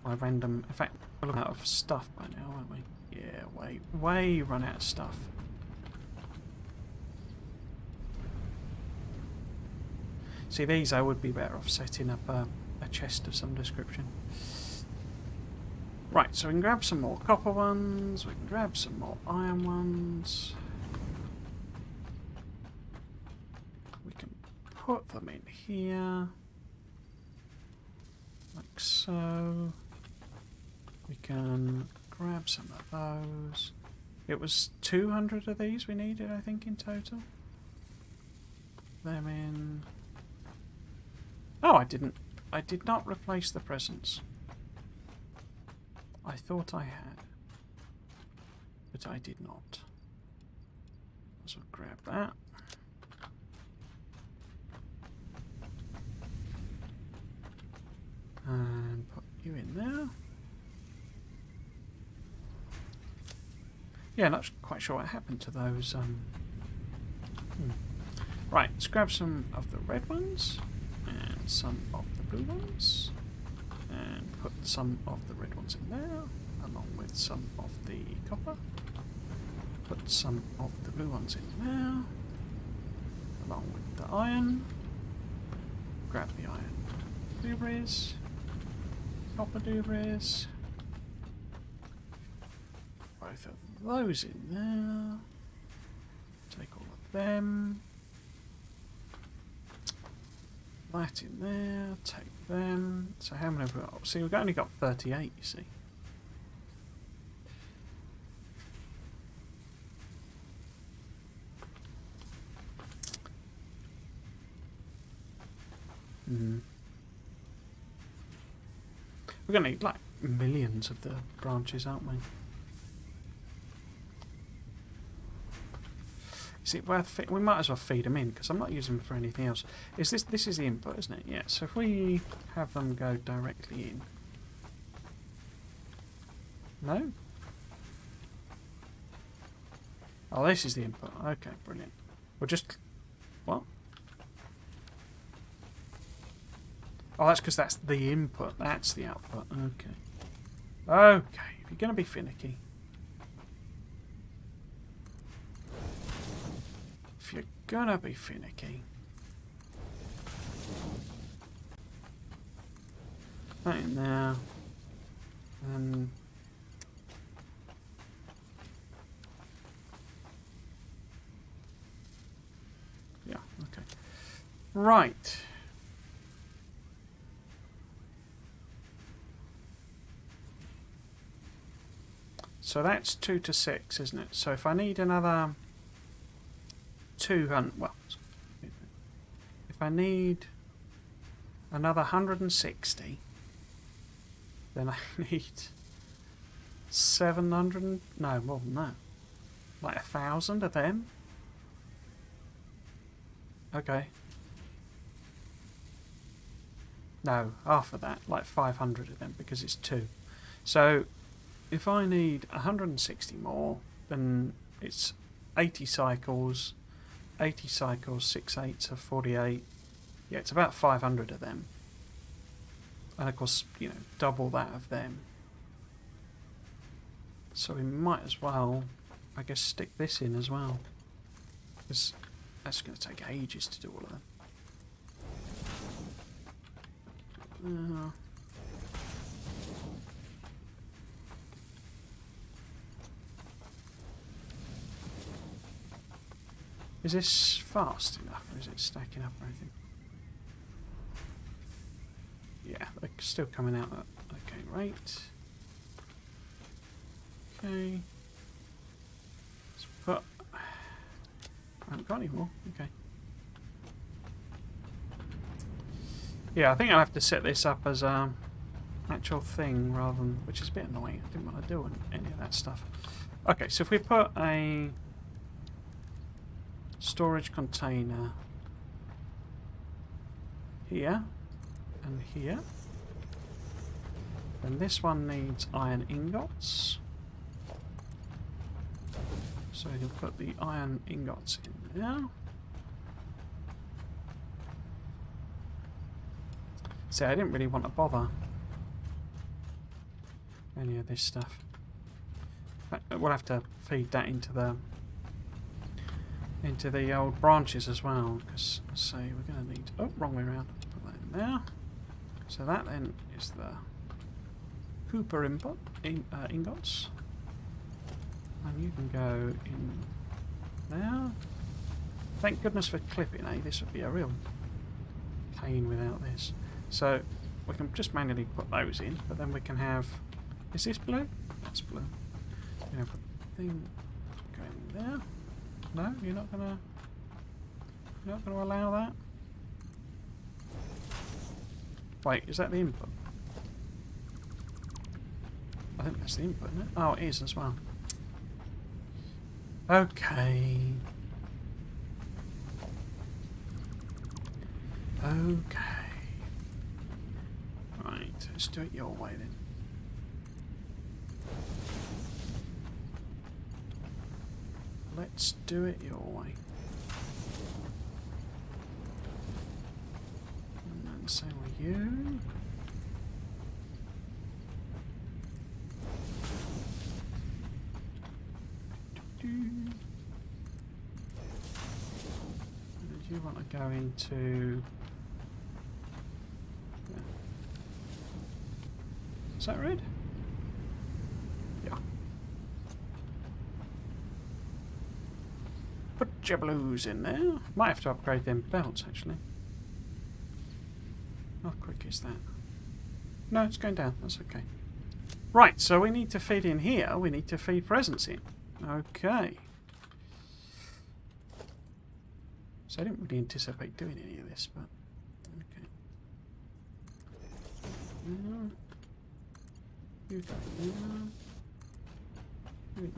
By random, in fact, we're out of stuff by now, aren't we? Yeah, way run out of stuff. See, these I would be better off setting up a chest of some description. Right, so we can grab some more copper ones, we can grab some more iron ones. We can put them in here, like so. We can grab some of those. It was 200 of these we needed, I think, in total. Them in... Oh, I did not replace the presents. I thought I had, but I did not. So grab that. And put you in there. Yeah, not quite sure what happened to those. Right, let's grab some of the red ones. And some of the blue ones. some of the red ones in there, along with some of the copper. Put some of the blue ones in there, along with the iron. Grab the iron doobies, copper doobies. Both of those in there. Take all of them. That in there. Take them. So how many have we got? See, we've only got 38, you see. We're going to need like millions of the branches, aren't we? Is it worth it? We might as well feed them in because I'm not using them for anything else. Is this is the input, isn't it? Yeah. So if we have them go directly in. No? Oh, this is the input. Okay, brilliant. We'll just... What? Oh, that's because that's the input. That's the output. Okay. Okay, if you're going to be finicky. If you're going to be finicky. That in there. And... yeah, okay. Right. So that's 2 to 6, isn't it? So if I need another 200, well, if I need another 160, then I need 700, no, more than that. Like 1,000 of them. Okay. No, half of that, like 500 of them, because it's 2. So if I need 160 more, then it's 80 cycles. 80 cycles, 6 8s are 48. Yeah, it's about 500 of them. And of course, you know, double that of them. So we might as well, I guess, stick this in as well. Because that's going to take ages to do all of them. Is this fast enough, or is it stacking up or anything? Yeah, they're still coming out at okay rate. Okay. Let's put... I haven't got any more. Okay. Yeah, I think I'll have to set this up as a actual thing rather than... which is a bit annoying. I didn't want to do any of that stuff. Okay, so if we put a... storage container here and here. Then this one needs iron ingots. So you'll put the iron ingots in there. See, I didn't really want to bother any of this stuff. We'll have to feed that into the old branches as well, because say we're going to need, oh, wrong way around, put that in there. So that then is the Cooper input ingots, and you can go in there. Thank goodness for clipping, eh? This would be a real pain without this. So we can just manually put those in, but then we can have, is this blue? That's blue. You know, put the thing go in there. No, you're not gonna allow that? Wait, is that the input? I think that's the input, isn't it? Oh, it is as well. Okay. Okay. Right, let's do it your way then. Let's do it your way. And then same with you. want to go into... Yeah. Is that red? Yeah. Put your blues in there. Might have to upgrade them belts, actually. How quick is that? No, it's going down. That's okay. Right, so we need to feed in here. We need to feed presents in. Okay. So I didn't really anticipate doing any of this, but... Okay. You go there. You in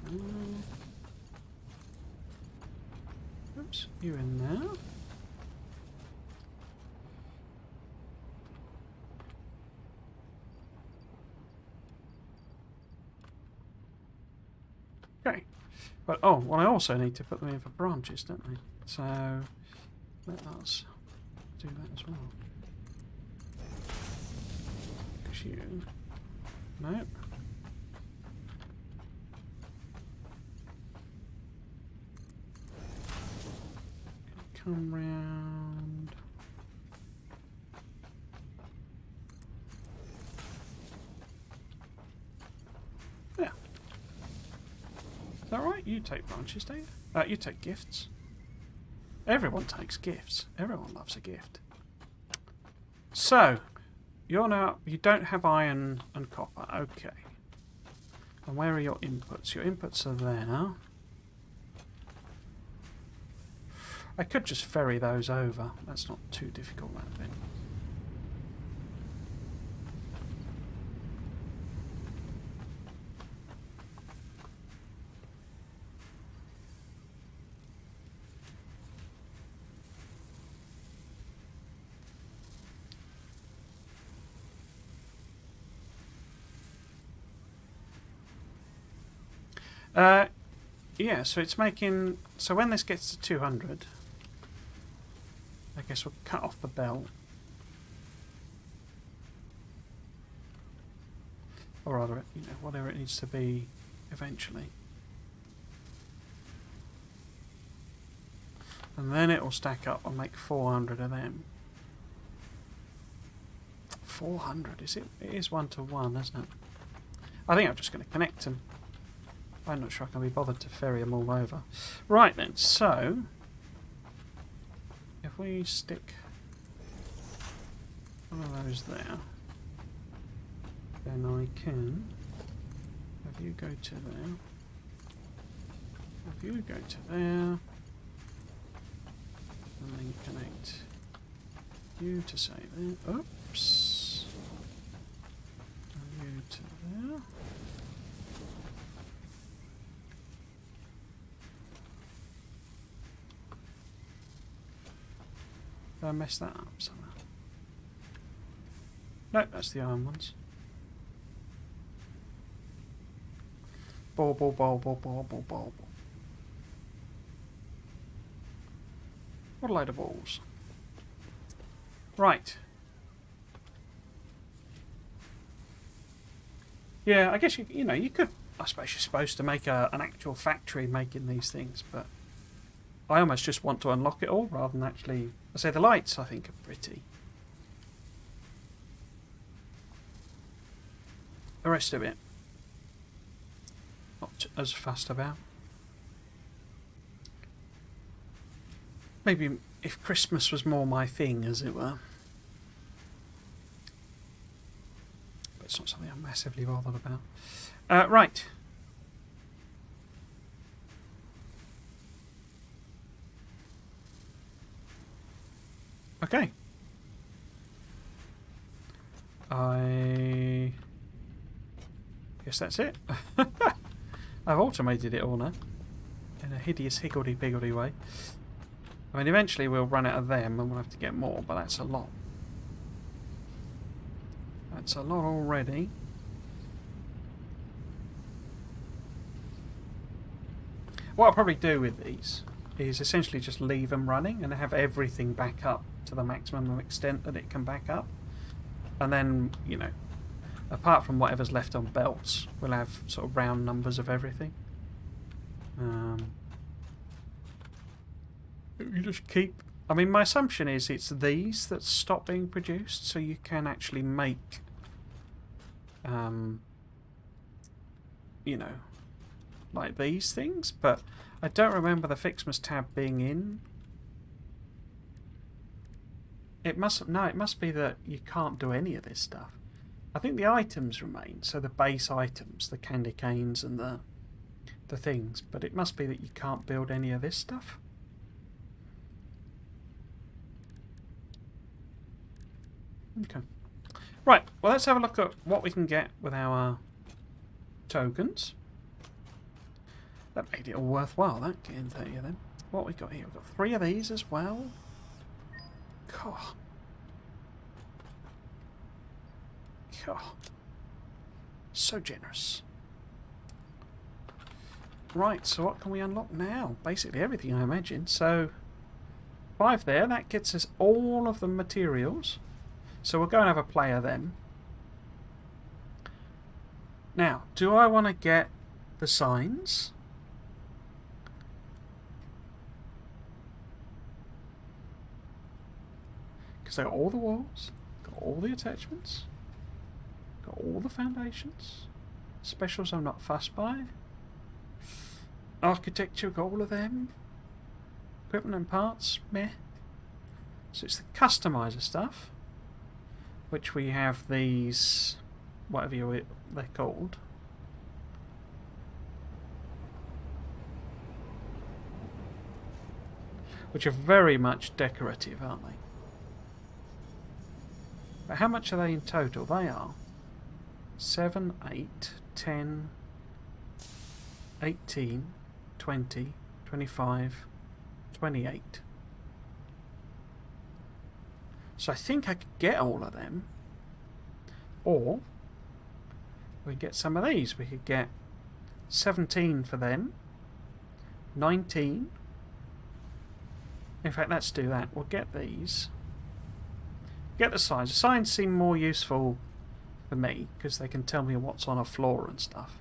there. Oops, you in there. Okay. But, oh, well, I also need to put them in for branches, don't I? So, let us do that as well. Because you... Nope. Come round. Yeah. Is that right? You take branches, don't you? You take gifts. Everyone takes gifts. Everyone loves a gift. So, you're now... You don't have iron and copper. Okay. And where are your inputs? Your inputs are there. I could just ferry those over. That's not too difficult, that bit. Yeah, so it's making... So when this gets to 200... I guess we'll cut off the belt. Or rather, you know, whatever it needs to be eventually. And then it will stack up and make 400 of them. 400, is it? It is 1-to-1, isn't it? I think I'm just going to connect them. I'm not sure I can be bothered to ferry them all over. Right then, so... If we stick one of those there, then I can have you go to there, have you go to there, and then connect you to say there. Oops. And you to there. Did I mess that up somehow? No, that's the iron ones. Ball, ball, ball, ball, ball, ball, ball. What a load of balls. Right. Yeah, I guess you know, you could, I suppose you're supposed to make an actual factory making these things, but I almost just want to unlock it all rather than actually... I say the lights, I think, are pretty. The rest of it, not as fussed about. Maybe if Christmas was more my thing, as it were. But it's not something I'm massively bothered about. Right. Okay. I guess that's it. I've automated it all now in a hideous higgledy-piggledy way. I mean, eventually we'll run out of them and we'll have to get more, but that's a lot. That's a lot already. What I'll probably do with these is essentially just leave them running and have everything back up to the maximum extent that it can back up. And then, you know, apart from whatever's left on belts, we'll have sort of round numbers of everything. You just keep I mean, my assumption is it's these that stop being produced, so you can actually make, you know, like these things, but I don't remember the Fixmas tab being in. It must be that you can't do any of this stuff. I think the items remain, so the base items, the candy canes and the things, but it must be that you can't build any of this stuff. Okay. Right, well, let's have a look at what we can get with our tokens. That made it all worthwhile, that, getting 30 of them. What we got here? We've got 3 of these as well. God. God. So generous. Right, so what can we unlock now? Basically everything, I imagine. So, 5 there. That gets us all of the materials. So we'll go and have a play of them. Now, do I want to get the signs? Because they've got all the walls, got all the attachments, got all the foundations. Specials I'm not fussed by. Architecture, got all of them. Equipment and parts, meh. So it's the customizer stuff, which we have these, whatever they're called. Which are very much decorative, aren't they? But how much are they in total? They are 7, 8, 10, 18, 20, 25, 28. So I think I could get all of them. Or we get some of these. We could get 17 for them. 19. In fact, let's do that. We'll get these. Get the signs. The signs seem more useful for me because they can tell me what's on a floor and stuff.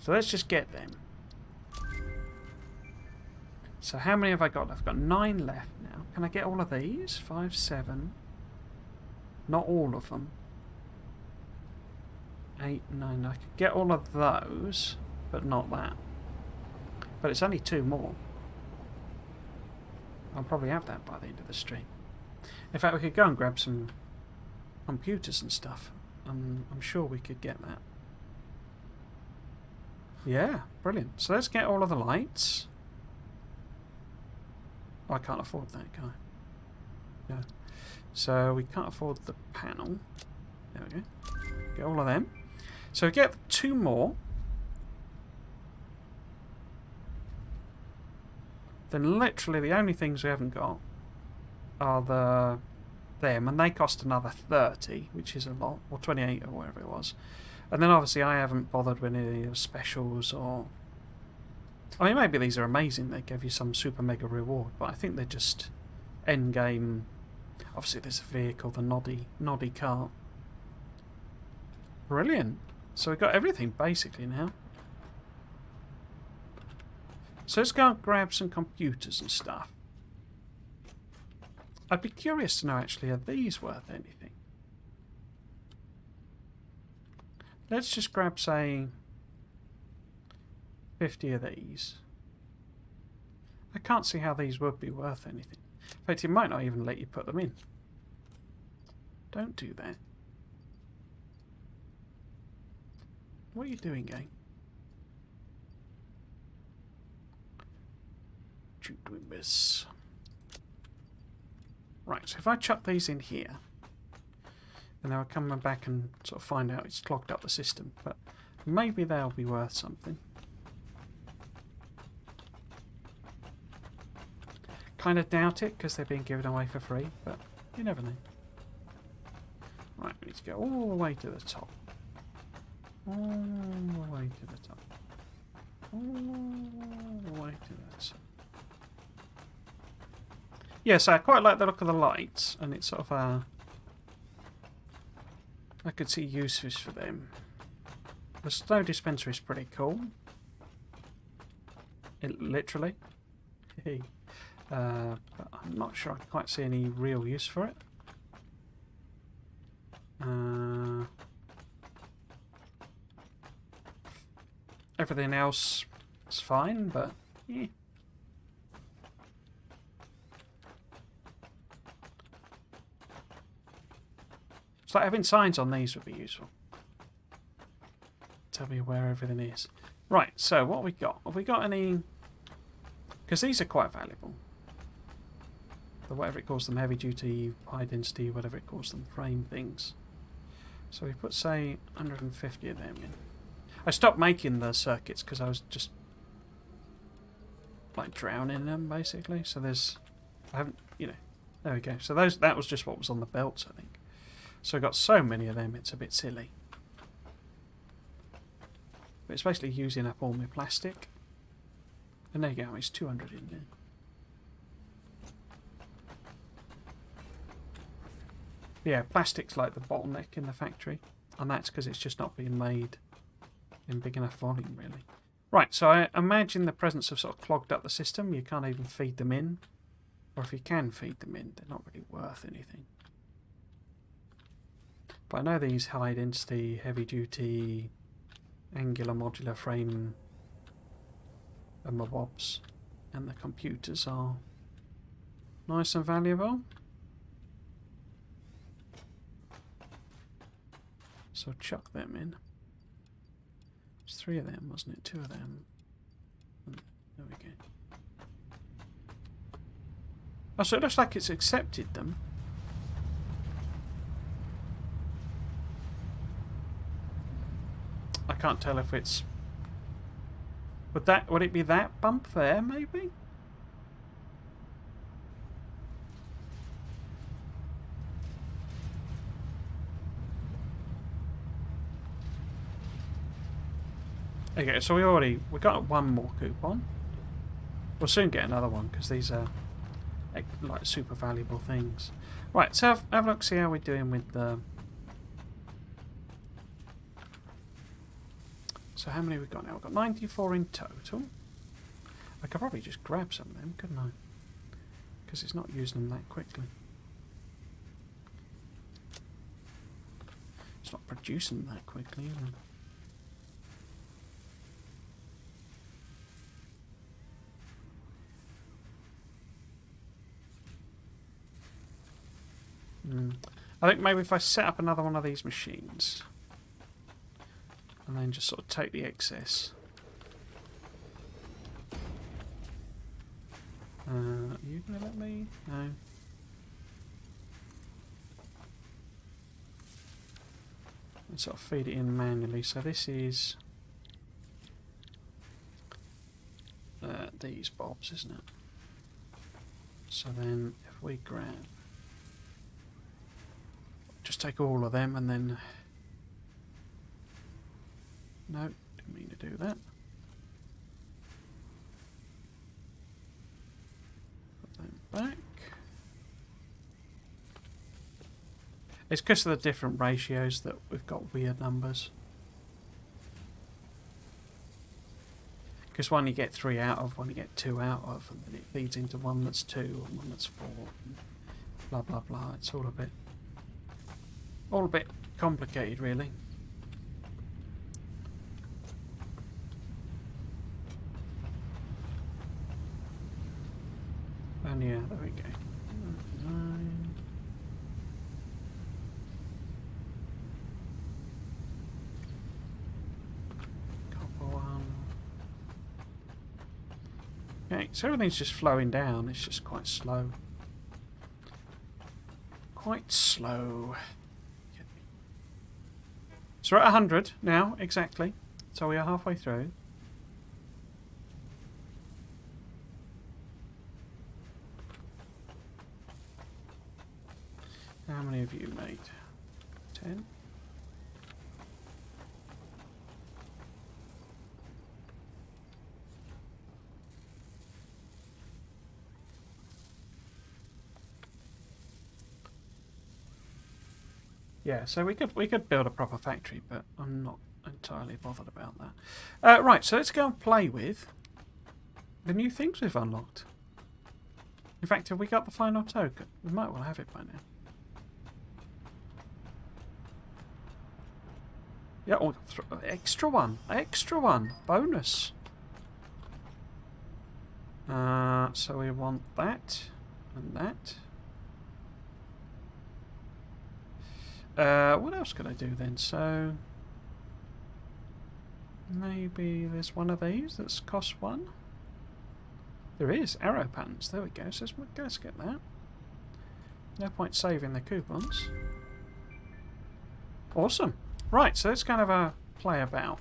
So let's just get them. So how many have I got? I've got 9 left now. Can I get all of these? 5, 7. Not all of them. 8, 9. I could get all of those, but not that. But it's only 2 more. I'll probably have that by the end of the stream. In fact, we could go and grab some computers and stuff. I'm sure we could get that. Yeah, brilliant. So let's get all of the lights. Oh, I can't afford that, can I? No. So we can't afford the panel. There we go. Get all of them. So we get 2 more. Then literally the only things we haven't got are them, and they cost another 30, which is a lot, or 28 or whatever it was. And then obviously I haven't bothered with any of the specials, or I mean, maybe these are amazing, they give you some super mega reward, but I think they're just end game. Obviously there's a vehicle, the noddy cart. Brilliant. So we've got everything basically now. So let's go and grab some computers and stuff. I'd be curious to know actually, are these worth anything? Let's just grab, say, 50 of these. I can't see how these would be worth anything. In fact, it might not even let you put them in. Don't do that. What are you doing, gang? Doing this. Right, so if I chuck these in here, then I'll come back and sort of find out it's clogged up the system, but maybe they'll be worth something. Kind of doubt it because they're being given away for free, but you never know. Right, we need to go all the way to the top. All the way to the top. All the way to the top. Yes, I quite like the look of the lights, and it's sort of I could see uses for them. The snow dispenser is pretty cool. It literally. But I'm not sure I can quite see any real use for it. Everything else is fine, but yeah. It's like having signs on these would be useful. Tell me where everything is. Right, so what have we got? Have we got any... Because these are quite valuable. The whatever it calls them, heavy duty, high density, whatever it calls them, frame things. So we put, say, 150 of them in. I stopped making the circuits because I was just like drowning them basically. So there's, I haven't, you know, there we go. So that was just what was on the belts, I think. So I got so many of them, it's a bit silly. But it's basically using up all my plastic. And there you go, it's 200 in there. Yeah, plastic's like the bottleneck in the factory, and that's because it's just not being made in big enough volume, really. Right, so I imagine the presence of sort of clogged up the system. You can't even feed them in, or if you can feed them in, they're not really worth anything. But I know these high density, heavy duty, angular modular frame and my bobs and the computers are nice and valuable. So chuck them in. There's 3 of them, wasn't it? 2 of them. And there we go. Oh, so it looks like it's accepted them. I can't tell if it's... Would it be that bump there, maybe? Okay, so we got 1 more coupon. We'll soon get another one because these are like super valuable things. Right, so have a look, see how we're doing with the... So how many have we got now? We've got 94 in total. I could probably just grab some of them, couldn't I? Because it's not using them that quickly. It's not producing them that quickly either. I think maybe if I set up another one of these machines and then just sort of take the excess. Are you going to let me? No. And sort of feed it in manually. So this is these bobs, isn't it? So then if we grab... Just take all of them and then... No, didn't mean to do that. Put them back. It's because of the different ratios that we've got weird numbers. Because one you get 3 out of, one you get 2 out of, and then it feeds into one that's 2 and one that's 4. And blah blah blah. It's all a bit complicated, really. And yeah, there we go. 9. Copper 1. Okay, so everything's just flowing down. It's just quite slow. Quite slow. So we're at 100 now, exactly. So we are halfway through. How many have you made? 10? Yeah, so we could build a proper factory, but I'm not entirely bothered about that. Right, so let's go and play with the new things we've unlocked. In fact, have we got the final token? We might well have it by now. Yeah, oh, extra one. Extra one. Bonus. So we want that and that. What else could I do then? So maybe there's one of these that's cost 1. There is arrow patterns. There we go. So let's get that. No point saving the coupons. Awesome. Right. So let's kind of play about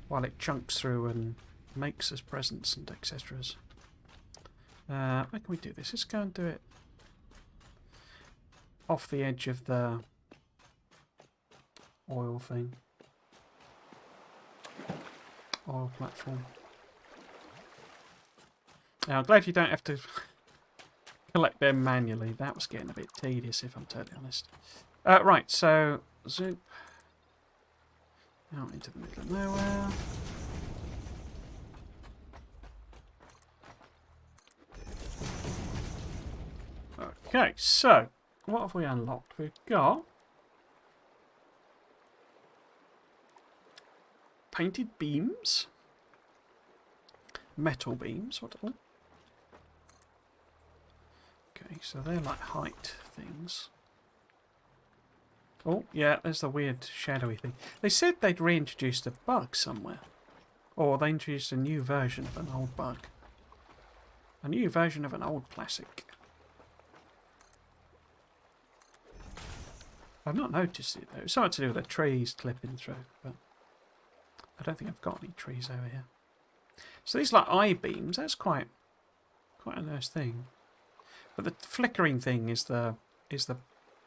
while it chunks through and makes us presents and etc. Where can we do this? Let's go and do it off the edge of the oil thing. Oil platform. Now, I'm glad you don't have to collect them manually. That was getting a bit tedious, if I'm totally honest. Right, so zoop out into the middle of nowhere. Okay, so what have we unlocked? We've got painted beams, metal beams. What? Oh. Okay, so they're like height things. Oh, yeah, there's the weird shadowy thing. They said they'd reintroduced a bug somewhere, or they introduced a new version of an old bug, a new version of an old classic. I've not noticed it though. It's something to do with the trees clipping through, but I don't think I've got any trees over here. So these like eye beams. That's quite a nice thing. But the flickering thing is the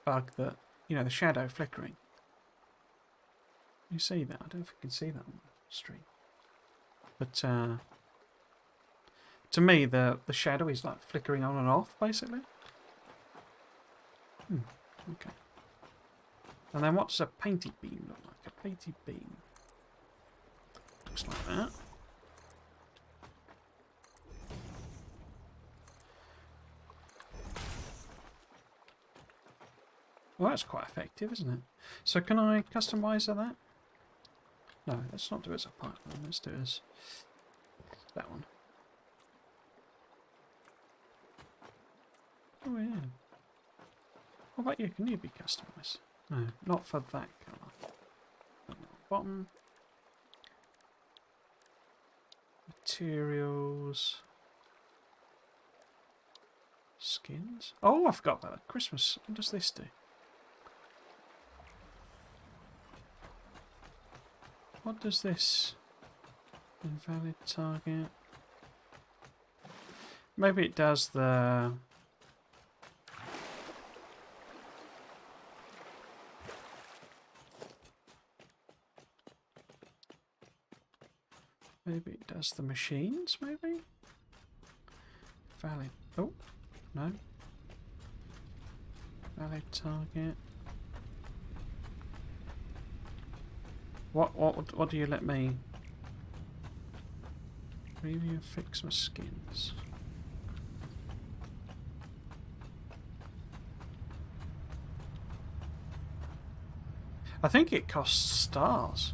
bug that, you know, the shadow flickering. You see that? I don't know if you can see that on the stream. But to me, the shadow is like flickering on and off, basically. Okay. And then what does a painted beam look like? A painted beam. Looks like that. Well, that's quite effective, isn't it? So can I customise that? No, let's not do it as a pipeline. Let's do it as that one. Oh, yeah. What about you? Can you be customised? No, not for that colour. Bottom. Materials. Skins. Oh, I forgot about that. Christmas. What does this do? What does this? Invalid target. Maybe it does the... Maybe it does the machines, maybe? Valid. Oh, no. Valid target. What do you let me... Preview fix my skins. I think it costs stars.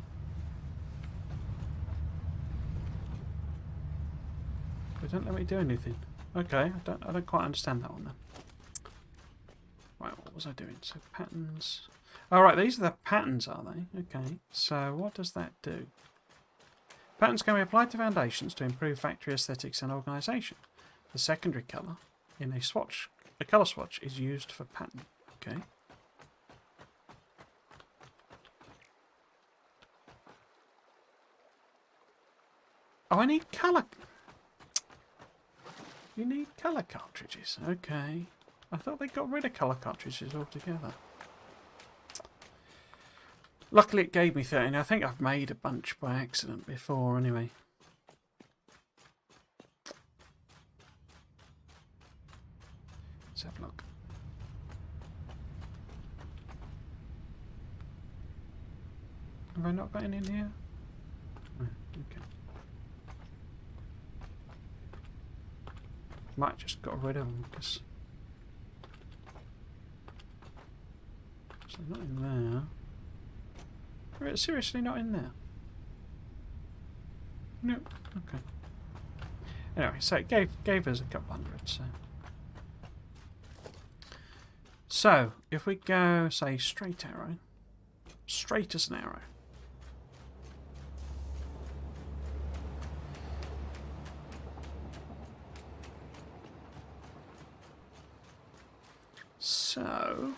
They don't let me do anything. Okay, I don't quite understand that one then. Right, what was I doing? So patterns. Alright, these are the patterns, are they? Okay, so what does that do? Patterns can be applied to foundations to improve factory aesthetics and organisation. The secondary colour in a colour swatch is used for pattern. Okay. Oh, I need colour. You need colour cartridges. Okay. I thought they got rid of colour cartridges altogether. Luckily it gave me 13. I think I've made a bunch by accident before anyway. Let's have a look. Have I not got any in here? Oh, okay. Might just got rid of them because. So not in there. It's seriously not in there. No. Okay. Anyway, so it gave us a couple hundred. So if we go say straight arrow, straight as an arrow. So,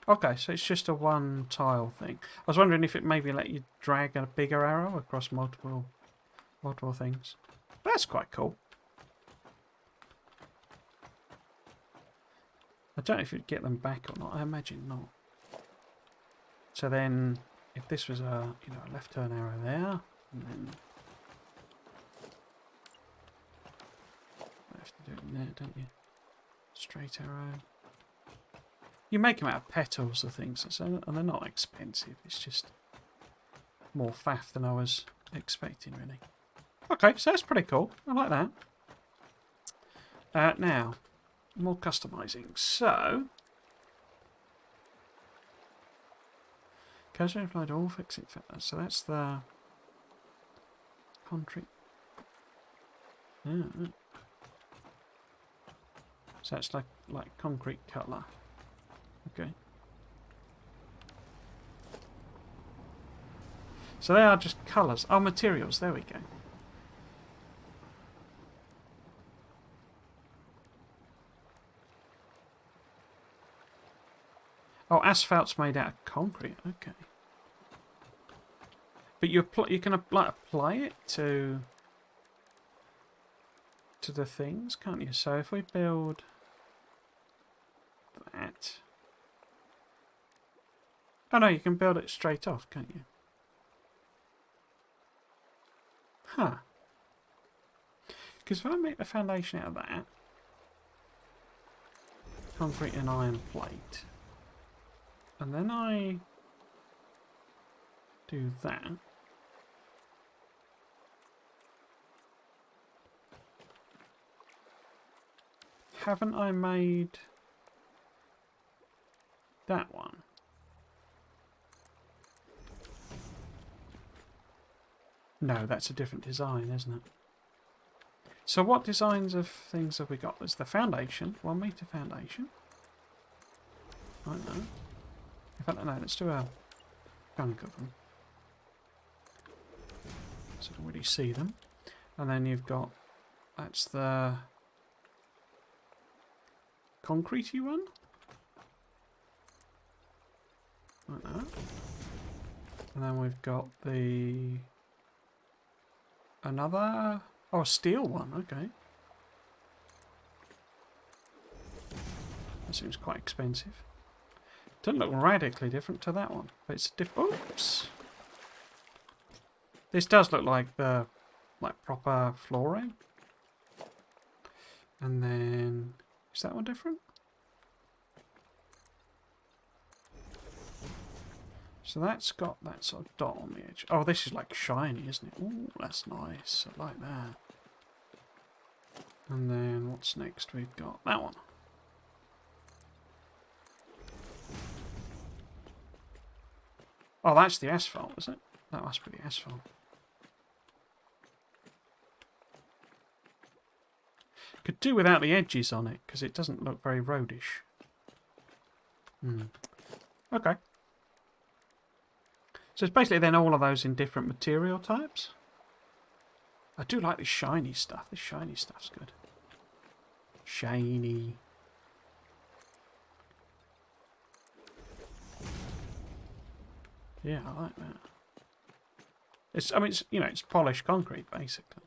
okay, so it's just a one tile thing. I was wondering if it maybe let you drag a bigger arrow across multiple things. But that's quite cool. I don't know if you'd get them back or not. I imagine not. So then, if this was a a left turn arrow there, and then you have to do it there, don't you? Straight arrow. You make them out of petals, the things, and they're not expensive. It's just more faff than I was expecting, really. Okay, so that's pretty cool. I like that. Now, more customizing. So, casually applied to all FICSIT factors. So that's the concrete. Yeah. So that's like concrete colour. Okay. So they are just colours. Oh, materials. There we go. Oh, asphalt's made out of concrete. Okay. But you can apply it to the things, can't you? So if we build that. Oh no, you can build it straight off, can't you? Huh. Because if I make the foundation out of that, concrete and iron plate, and then I do that, haven't I made that one? No, that's a different design, isn't it? So what designs of things have we got? There's the foundation, 1 meter foundation. I don't know. If I don't know, let's do a chunk of them. So I don't really see them. And then you've got, that's the concretey one. Like that. And then we've got the another, oh, a steel one, okay. That seems quite expensive. Doesn't look radically different to that one, but it's different. Oops. This does look like the proper flooring. And then is that one different? So that's got that sort of dot on the edge. Oh, this is like shiny, isn't it? Ooh, that's nice. I like that. And then what's next? We've got that one. Oh, that's the asphalt, is it? That must be the asphalt. Could do without the edges on it, because it doesn't look very roadish. Okay. So it's basically then all of those in different material types. I do like this shiny stuff. This shiny stuff's good. Shiny. Yeah, I like that. It's, I mean, it's, it's polished concrete, basically.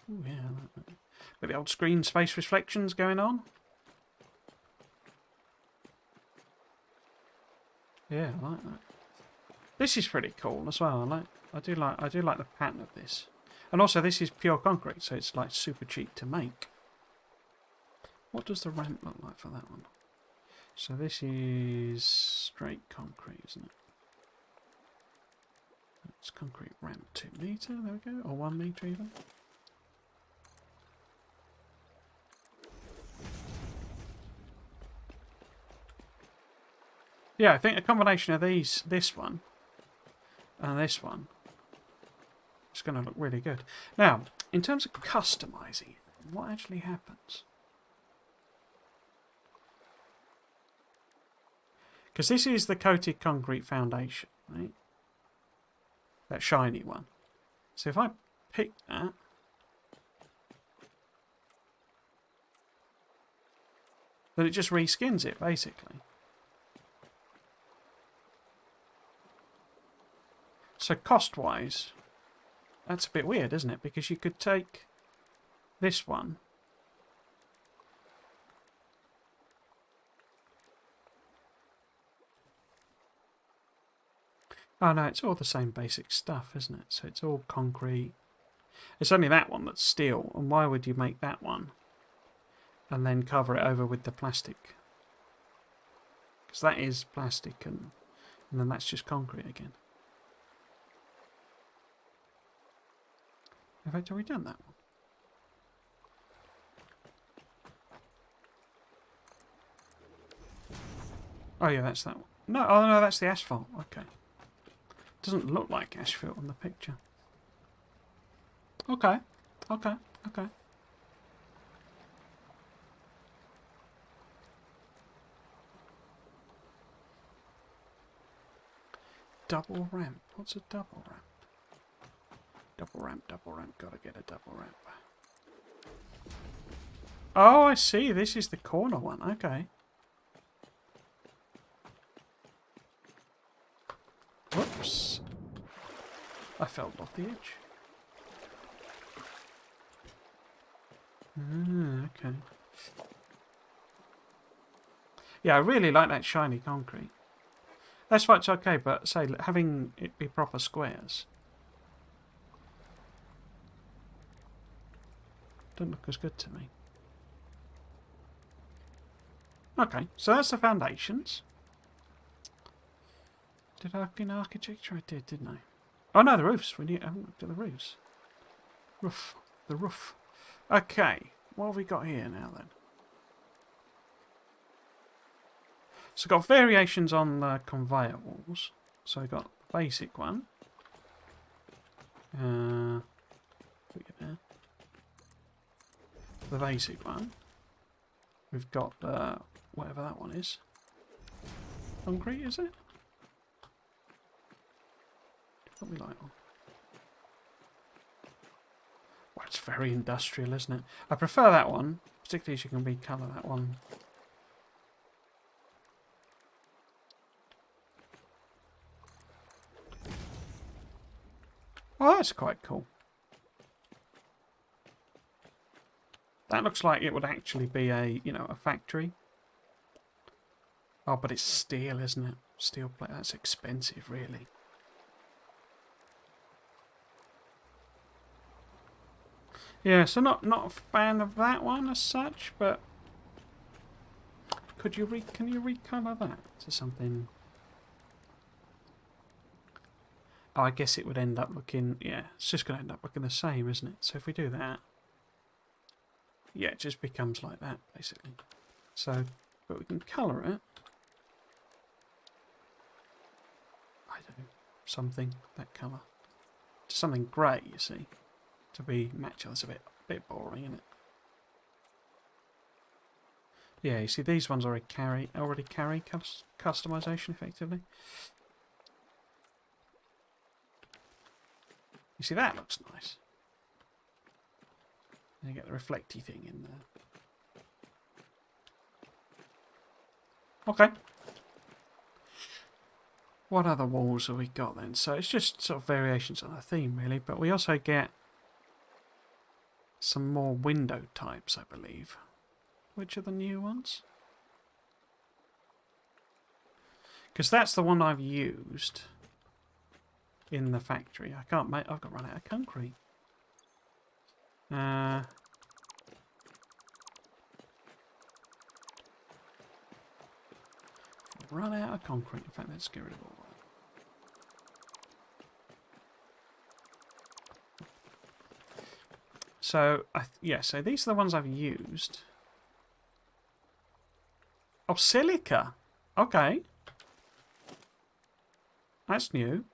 Oh yeah, I like that. With the old screen space reflections going on. Yeah, I like that. This is pretty cool as well. I do like the pattern of this. And also this is pure concrete, so it's like super cheap to make. What does the ramp look like for that one? So this is straight concrete, isn't it? It's concrete ramp 2 metre, there we go, or 1 metre even. Yeah, I think a combination of this one, and this one, is going to look really good. Now, in terms of customising it, what actually happens? Because this is the coated concrete foundation, right? That shiny one. So if I pick that, then it just reskins it, basically. So cost-wise, that's a bit weird, isn't it? Because you could take this one. Oh no, it's all the same basic stuff, isn't it? So it's all concrete. It's only that one that's steel, and why would you make that one and then cover it over with the plastic? Because that is plastic, and then that's just concrete again. In fact, have we done that one? Oh yeah, that's that one. No, oh no, that's the asphalt. Okay. Doesn't look like asphalt on the picture. Okay. Okay. Okay. Double ramp. What's a double ramp? Double ramp, gotta get a double ramp. Oh, I see, this is the corner one, okay. Whoops. I fell off the edge. Okay. Yeah, I really like that shiny concrete. That's why it's okay, but say, having it be proper squares don't look as good to me. Okay, so that's the foundations. Did I look in architecture? I did, didn't I? Oh no, the roofs. I haven't looked at the roofs. The roof. Okay, what have we got here now then? So we've got variations on the conveyor walls. So we've got the basic one. Put it there. The basic one. We've got the whatever that one is. Concrete, is it? Put me light on. Well, it's very industrial, isn't it? I prefer that one, particularly as you can recolour that one. Oh, that's quite cool. That looks like it would actually be a, you know, a factory. Oh, but it's steel, isn't it? Steel plate, that's expensive, really. Yeah, so not a fan of that one as such, but can you recolour that to something? Oh, I guess it would end up looking, yeah, it's just going to end up looking the same, isn't it? So if we do that, yeah, it just becomes like that, basically. So, but we can colour it. I don't know, something, that colour. To something grey, you see. To be matching, that's a bit boring, isn't it? Yeah, you see these ones already carry customization effectively. You see that looks nice. And you get the reflecty thing in there. Okay. What other walls have we got then? So it's just sort of variations on the theme really, but we also get some more window types, I believe. Which are the new ones? Because that's the one I've used in the factory. I can't make. I've got to run out of concrete. Run out of concrete. In fact, let's get rid of all that. So, yeah, so these are the ones I've used. Oh, silica. Okay. That's new.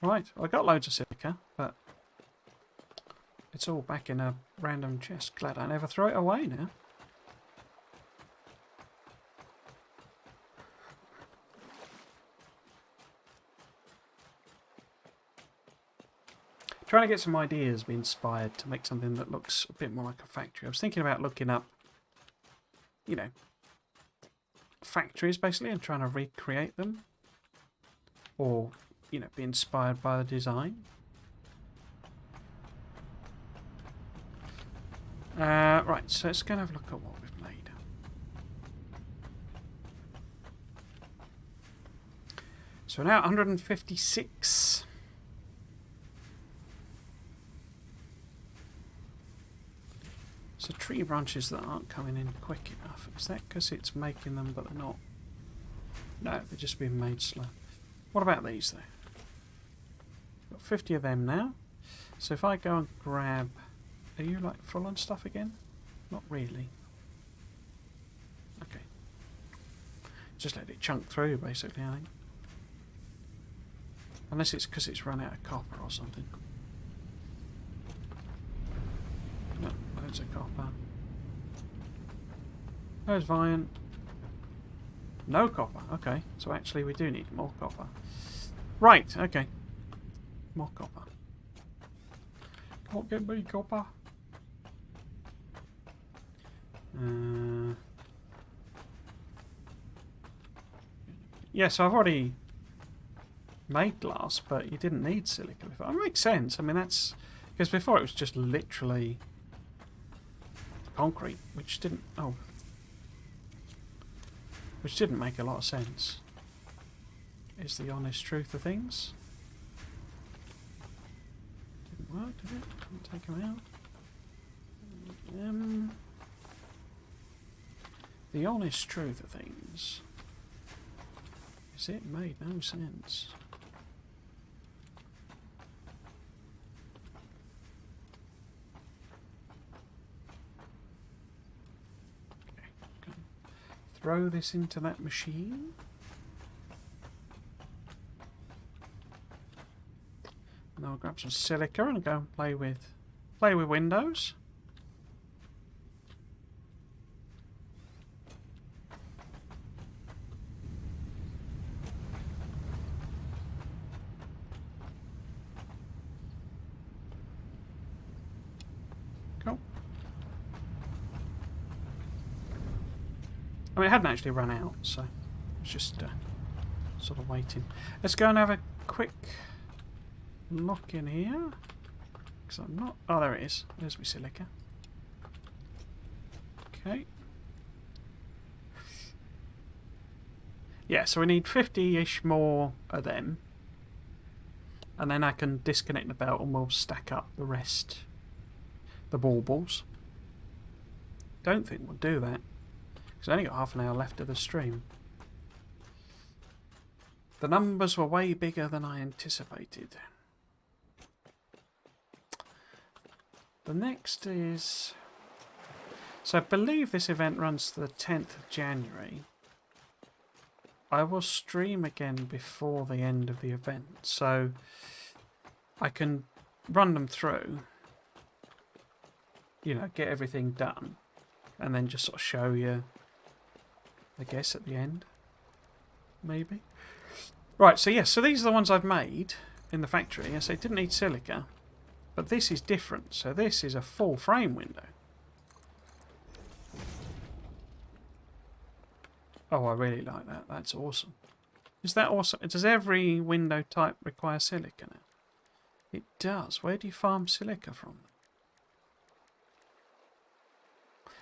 Right, I got loads of silica, but it's all back in a random chest. Glad I never throw it away now. Trying to get some ideas, be inspired to make something that looks a bit more like a factory. I was thinking about looking up, you know, factories basically and trying to recreate them. Or, you know, be inspired by the design. Right, so let's go and have a look at what we've made. So now 156. So tree branches that aren't coming in quick enough. Is that because it's making them but they're not? No, they're just being made slow. What about these though? Got 50 of them now. So if I go and grab... Are you like full on stuff again? Not really. Okay. Just let it chunk through basically, I think. Unless it's because it's run out of copper or something. No, loads of copper. There's Viant. No copper. Okay, so actually we do need more copper. Right, okay. More copper. Can't get me copper. Yeah, so I've already made glass, but you didn't need silica before. That makes sense. I mean, that's... Because before it was just literally concrete, which didn't... Oh. Which didn't make a lot of sense. Is the honest truth of things. Didn't work, did it? Couldn't take them out. The honest truth of things is it made no sense. Okay, throw this into that machine. And I'll grab some silica and go and play with Windows. Cool. I mean, it hadn't actually run out, so it was just sort of waiting. Let's go and have a quick look in here. Because I'm not... Oh, there it is. There's my silica. Okay. Yeah, so we need 50-ish more of them. And then I can disconnect the belt and we'll stack up the rest. The baubles. Don't think we'll do that. Because I only got half an hour left of the stream. The numbers were way bigger than I anticipated. The next is... So I believe this event runs to the 10th of January. I will stream again before the end of the event. So I can run them through. You know, get everything done. And then just sort of show you, I guess, at the end. Maybe. Right, so yes, so these are the ones I've made in the factory. Yes, they didn't need silica. But this is different. So this is a full frame window. Oh, I really like that. That's awesome. Is that awesome? Does every window type require silica now? It does. Where do you farm silica from?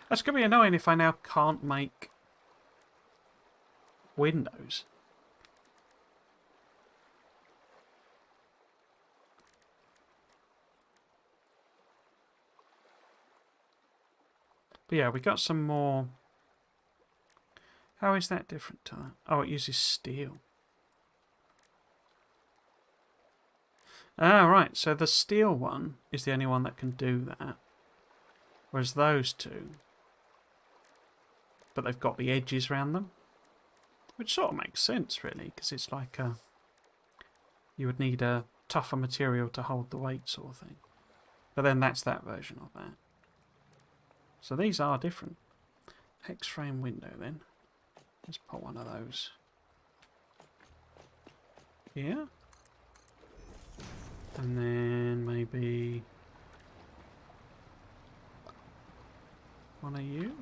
That's going to be annoying if I now can't make windows. But yeah, we got some more. How is that different to that? Oh, it uses steel. Ah, right. So the steel one is the only one that can do that. Whereas those two, but they've got the edges around them, which sort of makes sense really, because it's like you would need a tougher material to hold the weight sort of thing. But then that's that version of that. So these are different. Hex frame window then. Let's put one of those here. And then maybe one of you.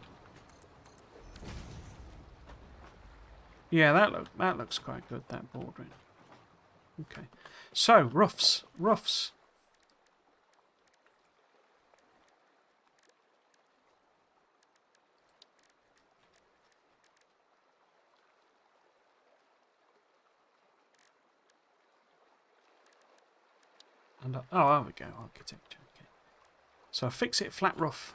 Yeah, that looks quite good, that bordering. Okay. So, roofs. Roofs. And oh, there we go, architecture. Okay. So a FICSIT flat roof.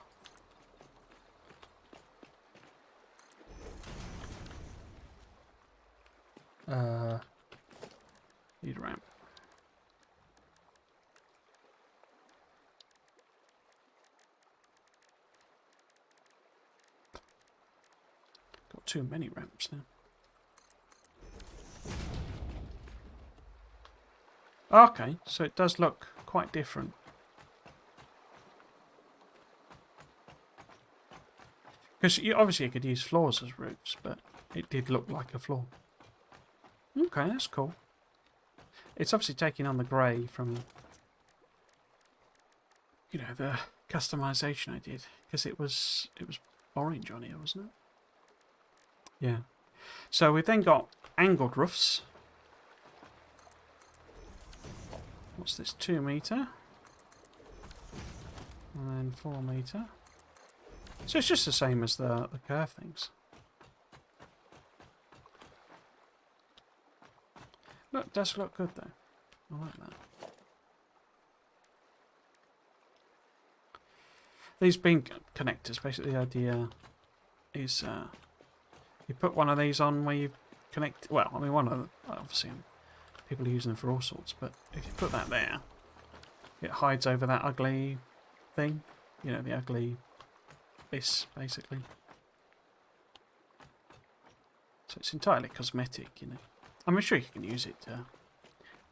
Need a ramp. Got too many ramps now. Okay, so it does look quite different. Because obviously you could use floors as roofs, but it did look like a floor. Okay, that's cool. It's obviously taking on the grey from, you know, the customization I did, because it was orange on here, wasn't it? Yeah. So we've then got angled roofs. What's this? 2 metre. And then 4 metre. So it's just the same as the curve things. Look, does look good though. I like that. These beam connectors, basically the idea is you put one of these on where you connect, well, I mean one of them, obviously people are using them for all sorts, but if you put that there, it hides over that ugly thing, you know, the ugly this, basically. So it's entirely cosmetic, you know. I'm sure you can use it to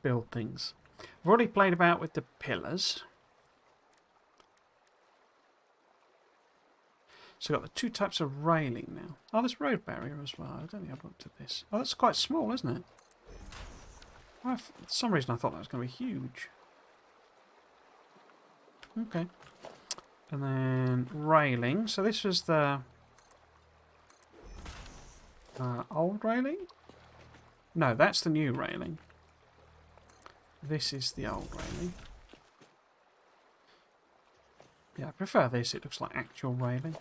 build things. I've already played about with the pillars. So we've got the 2 types of railing now. Oh, there's road barrier as well. I don't think I've looked at this. Oh, that's quite small, isn't it? For some reason I thought that was going to be huge. Okay. And then railing. So this was the old railing? No, that's the new railing. This is the old railing. Yeah, I prefer this. It looks like actual railing.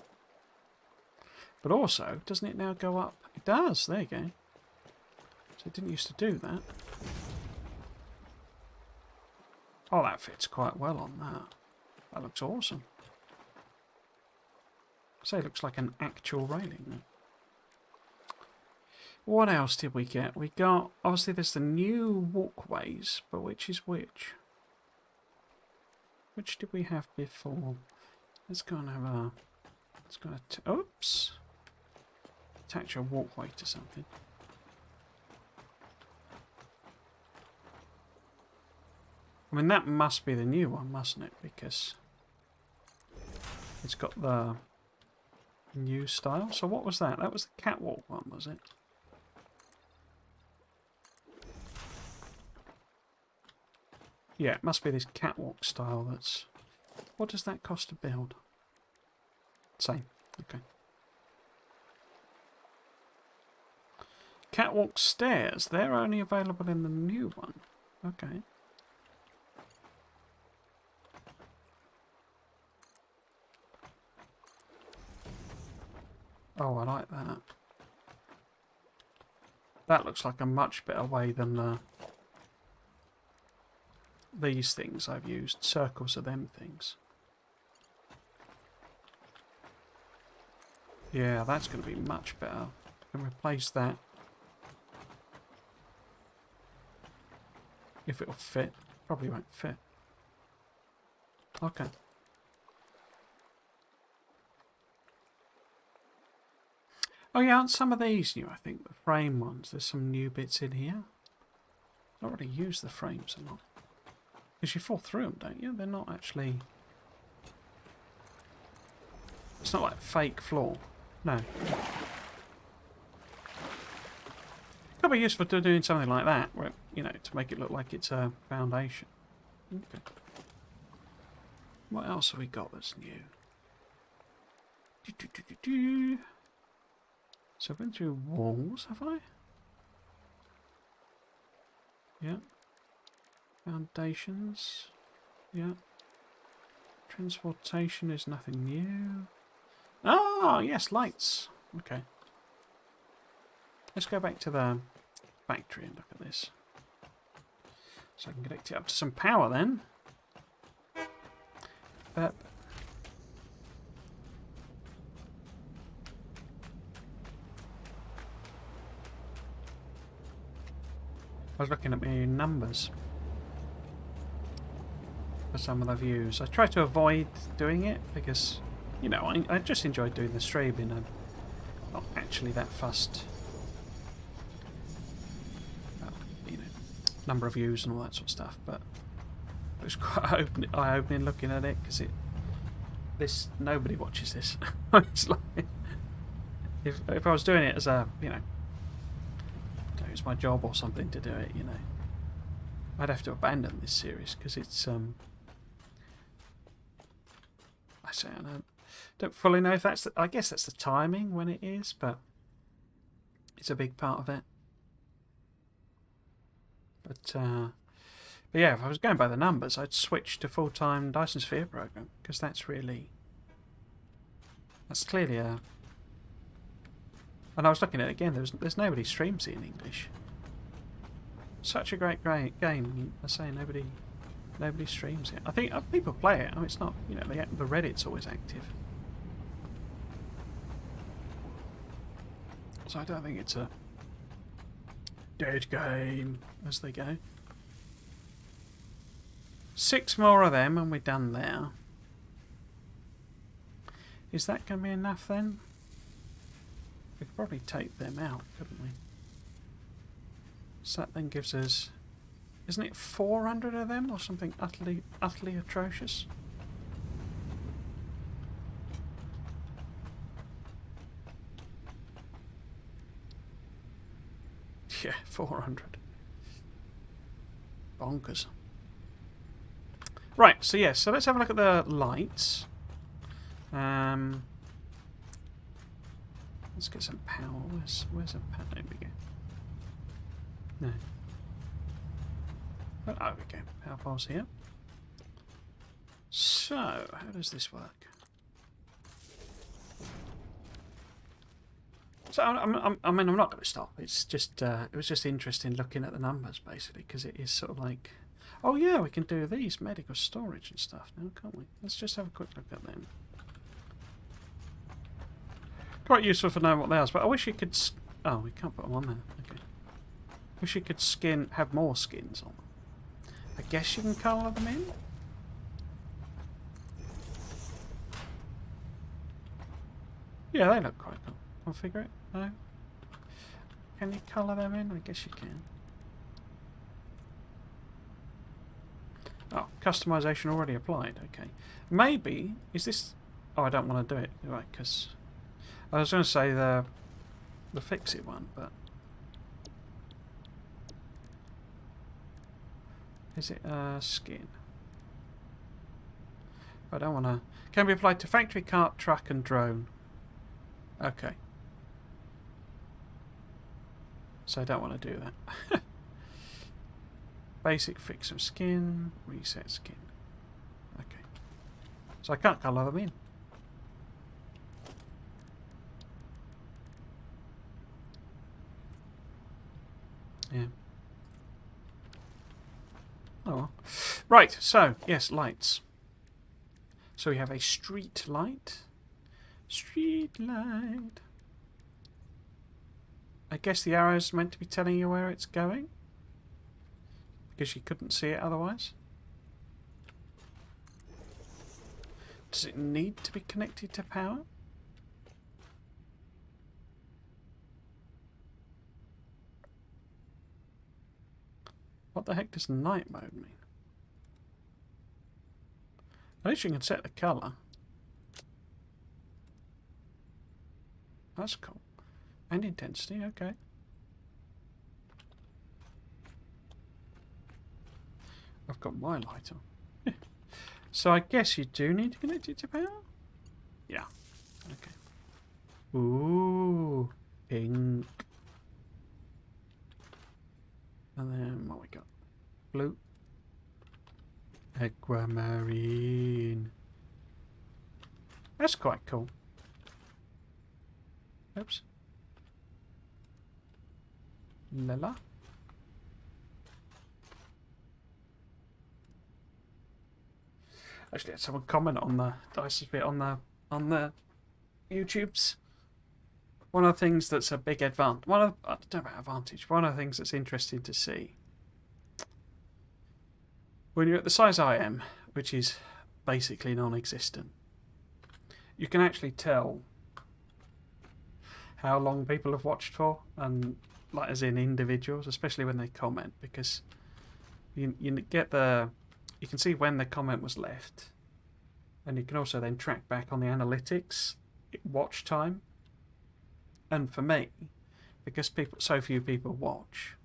But also, doesn't it now go up? It does. There you go. So it didn't used to do that. Oh, that fits quite well on that. That looks awesome. So it looks like an actual railing. What else did we get? We got, obviously there's the new walkways, but which is which? Which did we have before? Let's go and have a, let's go to, oops. Attach a walkway to something. I mean, that must be the new one, mustn't it? Because it's got the new style. So what was that? That was the catwalk one, was it? Yeah, it must be this catwalk style that's... What does that cost to build? Same. Okay. Catwalk stairs. They're only available in the new one. Okay. Oh, I like that. That looks like a much better way than these things I've used. Circles of them things. Yeah, that's going to be much better. I can replace that. If it'll fit. Probably won't fit. Okay. Oh yeah, aren't some of these new? I think the frame ones. There's some new bits in here. I don't really use the frames a lot. Because you fall through them, don't you? They're not actually... It's not like fake floor. No. Could be useful to doing something like that, where, you know, to make it look like it's a foundation. Okay. What else have we got that's new? So I've been through walls, have I? Yeah. Foundations. Yeah. Transportation is nothing new. Ah, yes, lights. Okay. Let's go back to the factory and look at this. So I can connect it up to some power then. I was looking at my numbers for some of the views. I try to avoid doing it because, you know, I just enjoy doing the streaming. I'm not actually that fussed. You know, number of views and all that sort of stuff. But it was quite eye-opening looking at it because nobody watches this. It's like, if I was doing it as a, you know, it's my job or something to do it, you know, I'd have to abandon this series because it's I don't fully know if that's I guess that's the timing when it is, but it's a big part of it. But yeah, if I was going by the numbers, I'd switch to full-time Dyson Sphere program because that's clearly a. And I was looking at it again. There's nobody streams it in English. Such a great game. I say nobody streams it. I think people play it. I mean, it's not, you know, the Reddit's always active. So I don't think it's a dead game, as they go. 6 more of them and we're done there. Is that going to be enough then? We could probably take them out, couldn't we? So that then gives us... Isn't it 400 of them or something utterly atrocious? Yeah, 400. Bonkers. Right, so yes, so let's have a look at the lights. Let's get some power. Where's a power? There we go. No. Oh, there we go. Power poles here. So, how does this work? So, I mean, I'm not going to stop. It's just, it was just interesting looking at the numbers, basically, because it is sort of like, oh yeah, we can do these medical storage and stuff now, can't we? Let's just have a quick look at them. Quite useful for knowing what they are, but I wish you could... Oh, we can't put them on there. Okay. Wish you could have more skins on them. I guess you can colour them in? Yeah, they look quite cool. Configure it? No? Can you colour them in? I guess you can. Oh, customization already applied. Okay. Maybe... Is this... Oh, I don't want to do it. Right, because... I was going to say the FICSIT one, but... Is it skin? I don't want to... Can be applied to factory, cart, truck and drone. Okay. So I don't want to do that. Basic, fix some skin, reset skin. Okay. So I can't colour them in. Yeah. Oh well. Right, so, yes, lights. So we have a street light. Street light. I guess the arrow's meant to be telling you where it's going. Because you couldn't see it otherwise. Does it need to be connected to power? What the heck does night mode mean? At least you can set the colour. That's cool. And intensity, okay. I've got my light on. So I guess you do need to connect it to power? Yeah. Okay. Ooh. Pink. And then what we got? Blue. Aquamarine. That's quite cool. Oops. Lila. Actually, had someone comment on the Dice's bit on the YouTubes. One of the things that's a big advantage. I don't know about advantage. One of the things that's interesting to see when you're at the size I am, which is basically non-existent, you can actually tell how long people have watched for, and like as in individuals, especially when they comment, because you get you can see when the comment was left, and you can also then track back on the analytics watch time. And for me, because so few people watch,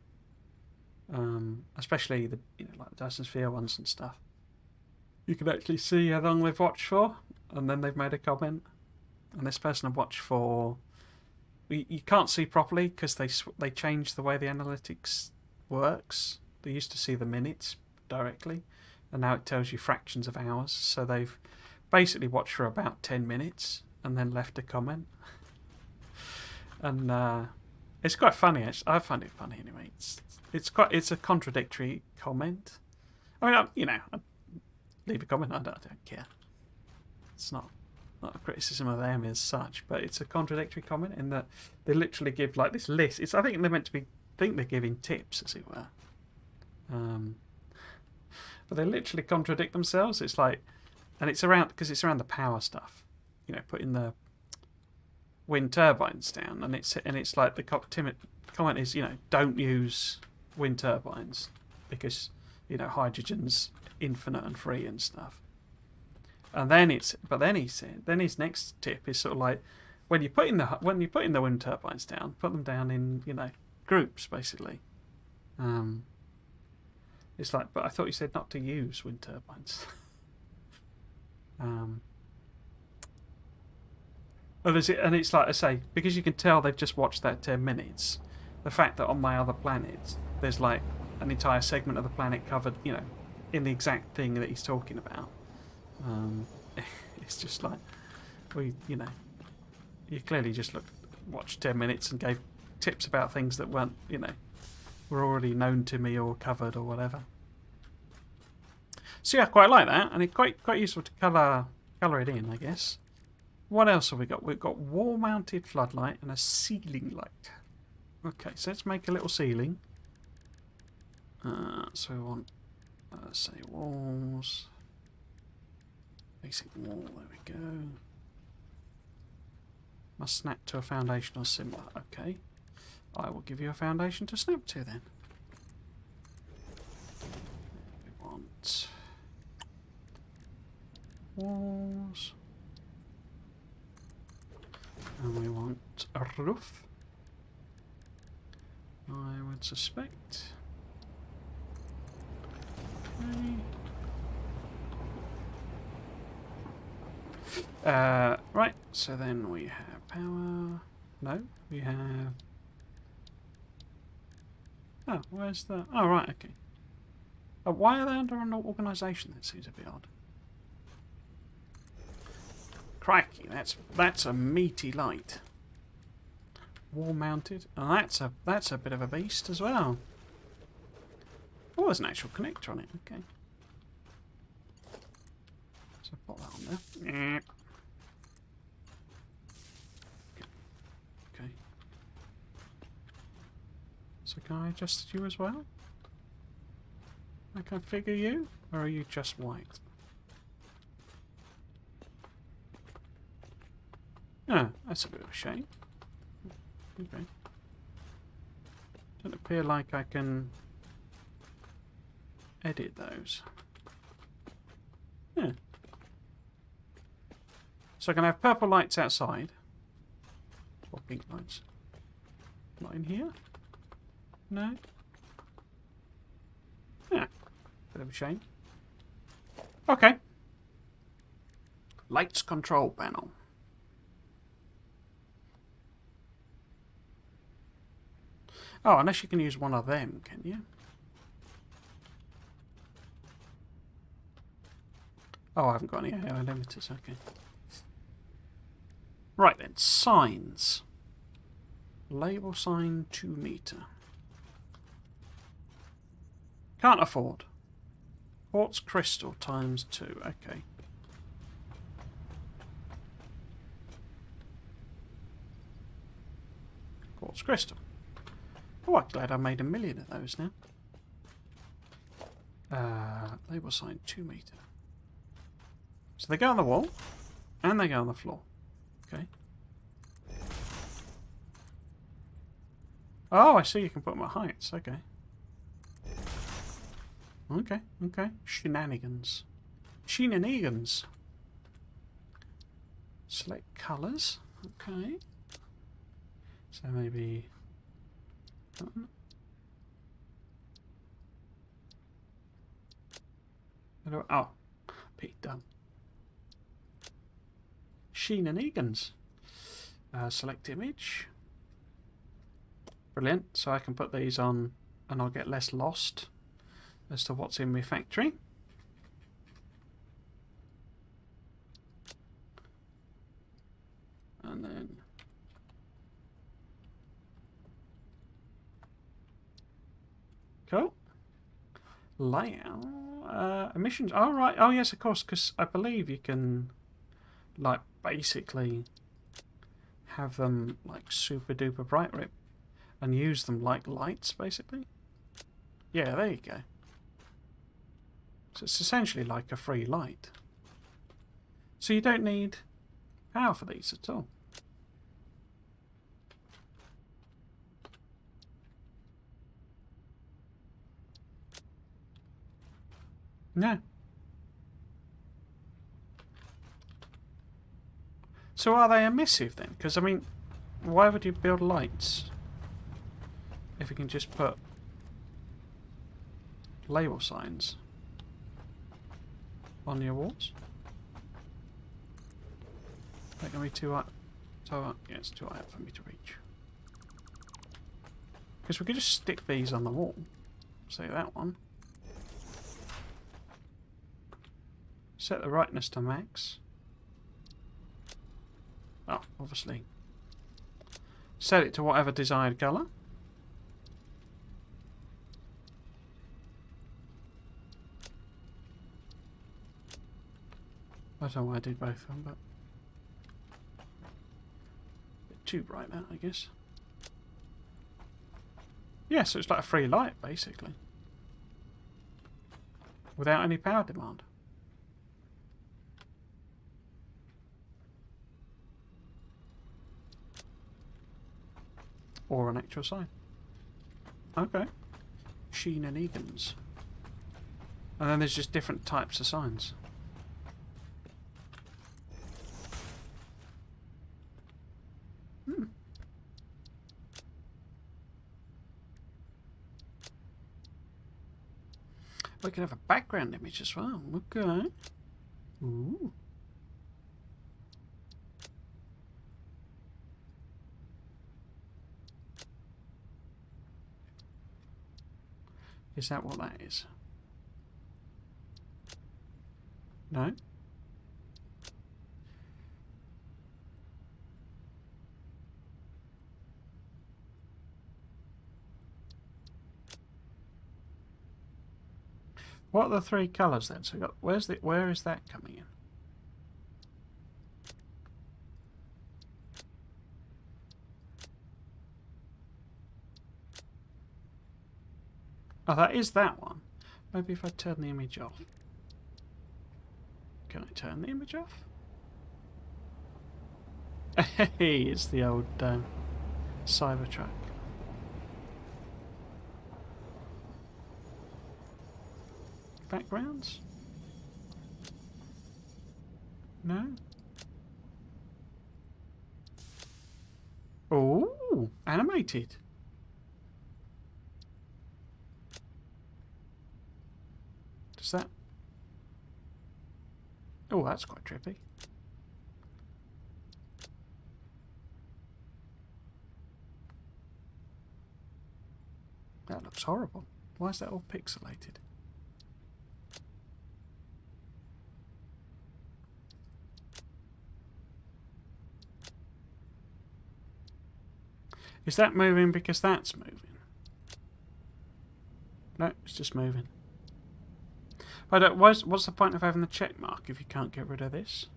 especially the like the Dyson Sphere ones and stuff, you can actually see how long they've watched for, and then they've made a comment. And this person have watched for. You can't see properly because they changed the way the analytics works. They used to see the minutes directly, and now it tells you fractions of hours. So they've basically watched for about 10 minutes and then left a comment. And it's quite funny. Actually. I find it funny anyway. It's a contradictory comment. I mean, I'd leave a comment. I don't care. It's not a criticism of them as such, but it's a contradictory comment in that they literally give like this list. I think they're meant to think they're giving tips, as it were. But they literally contradict themselves. It's like, and it's around the power stuff. Putting the wind turbines down, and it's like the comment is, don't use wind turbines because hydrogen's infinite and free and stuff. And then his next tip is sort of like when you put in the wind turbines down, put them down in groups basically. It's like, but I thought you said not to use wind turbines. And it's like I say, because you can tell they've just watched that 10 minutes. The fact that on my other planet there's like an entire segment of the planet covered, in the exact thing that he's talking about. It's just like, you clearly just watched 10 minutes and gave tips about things that weren't, were already known to me or covered or whatever. So yeah, I quite like that, and it's quite useful to colour it in, I guess. What else have we got? We've got wall-mounted floodlight and a ceiling light. Okay, so let's make a little ceiling. So we want, say, walls. Basic wall, there we go. Must snap to a foundation or similar. Okay. I will give you a foundation to snap to then. We want walls. And we want a roof. I would suspect. Okay. Right, so then we have power. No, we have. Oh, where's the. Oh, right, okay. Why are they under an organisation? That seems a bit odd. Crikey, that's a meaty light. Wall mounted. And that's a bit of a beast as well. Oh, there's an actual connector on it. Okay. So put that on there. Okay. So can I adjust you as well? I can figure you, or are you just white? Ah, that's a bit of a shame. Okay. Doesn't appear like I can edit those. Yeah. So I can have purple lights outside. Or pink lights. Not in here? No? Yeah. Bit of a shame. Okay. Lights control panel. Oh, unless you can use one of them, can you? Oh, I haven't got any AI limiters, okay. Right then, signs. Label sign 2 meter. Can't afford. Quartz crystal times 2, okay. Quartz crystal. Oh, I'm glad I made 1 million of those now. Label sign 2 meter. So they go on the wall, and they go on the floor. Okay. Oh, I see you can put them at heights. Okay. Okay, okay. Shenanigans. Shenanigans. Select colours. Okay. So maybe... Oh, P done. Shenanigans. Select image. Brilliant. So I can put these on and I'll get less lost as to what's in my factory. And then cool. Layout. Emissions. Oh, right. Oh, yes, of course, because I believe you can, like, basically have them, like, super duper bright rip and use them like lights, basically. Yeah, there you go. So it's essentially like a free light. So you don't need power for these at all. No. So are they emissive then? Because, I mean, why would you build lights if you can just put label signs on your walls? That can be too high. So, yeah, it's too high up for me to reach. Because we could just stick these on the wall. Say that one. Set the brightness to max. Oh, obviously. Set it to whatever desired colour. I don't know why I did both of them, but... bit too bright that, I guess. Yeah, so it's like a free light, basically. Without any power demand. Or an actual sign. Okay. Shenanigans. And then there's just different types of signs. We can have a background image as well. Okay. Ooh. Is that what that is? No? What are the 3 colours then? So we got, where is that coming in? Oh, that is that one. Maybe if I turn the image off. Can I turn the image off? Hey, it's the old Cybertruck. backgrounds? No? Oh, animated. Does that... Oh, that's quite trippy. That looks horrible. Why is that all pixelated? Is that moving because that's moving? No, it's just moving. But what's the point of having the check mark if you can't get rid of this?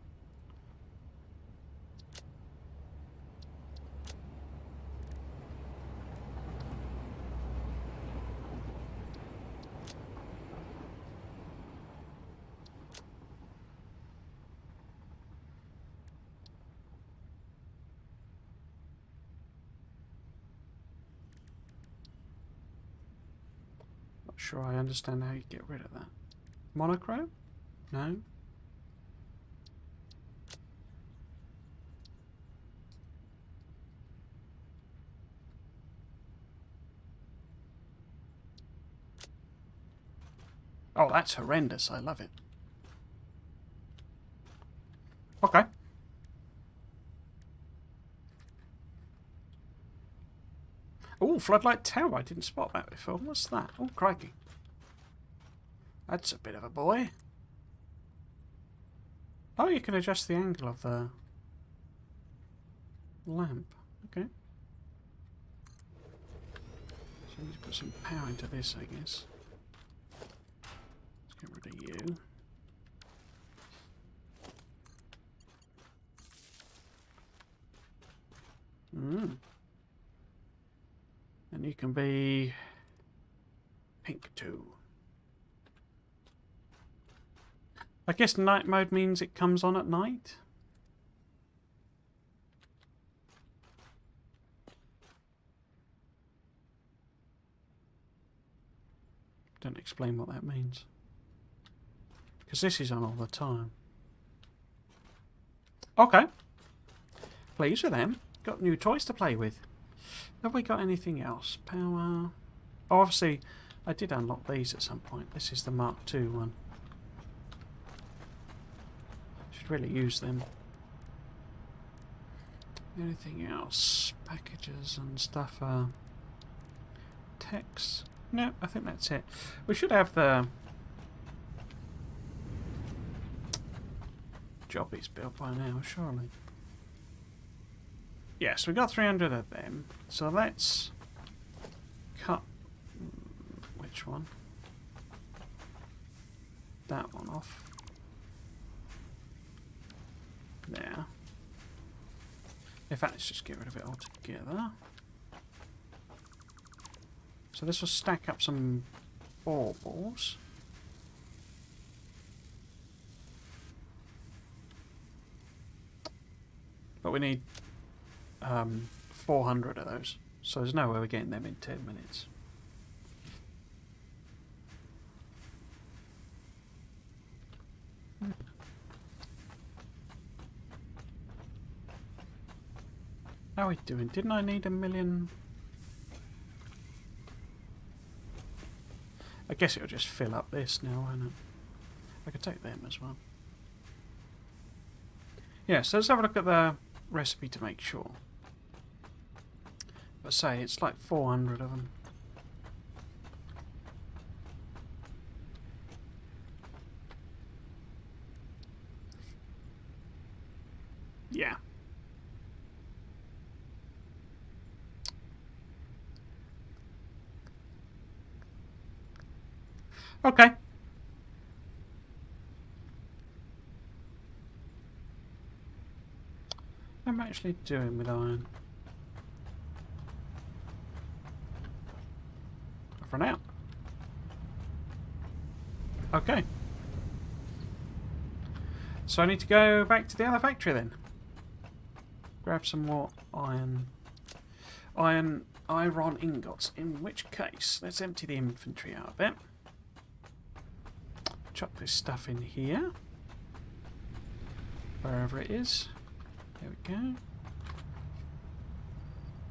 Not sure I understand how you get rid of that. Monochrome? No. Oh, that's horrendous. I love it. Okay. Oh, Floodlight Tower. I didn't spot that before. What's that? Oh, crikey. That's a bit of a boy. Oh, you can adjust the angle of the lamp. Okay. So I need to put some power into this, I guess. Let's get rid of you. And you can be pink too. I guess night mode means it comes on at night. Don't explain what that means. Because this is on all the time. Okay. Pleased with them. Got new toys to play with. Have we got anything else? Power. Oh, obviously, I did unlock these at some point. This is the Mark II one. Should really use them. Anything else? Packages and stuff. Text. No, I think that's it. We should have the jobbies built by now, surely. Yes, we got 300 of them. So let's cut which one? That one off. There. In fact, let's just get rid of it altogether. So this will stack up some baubles. But we need 400 of those. So there's no way we're getting them in 10 minutes. How are we doing? Didn't I need 1 million? I guess it'll just fill up this now, won't it? I could take them as well. Yeah, so let's have a look at the recipe to make sure. But say it's like 400 of them. Yeah. Okay. I'm actually doing with iron. For now. Okay. So I need to go back to the other factory then. Grab some more iron ingots. In which case, let's empty the inventory out a bit. chuck this stuff in here. Wherever it is. There we go.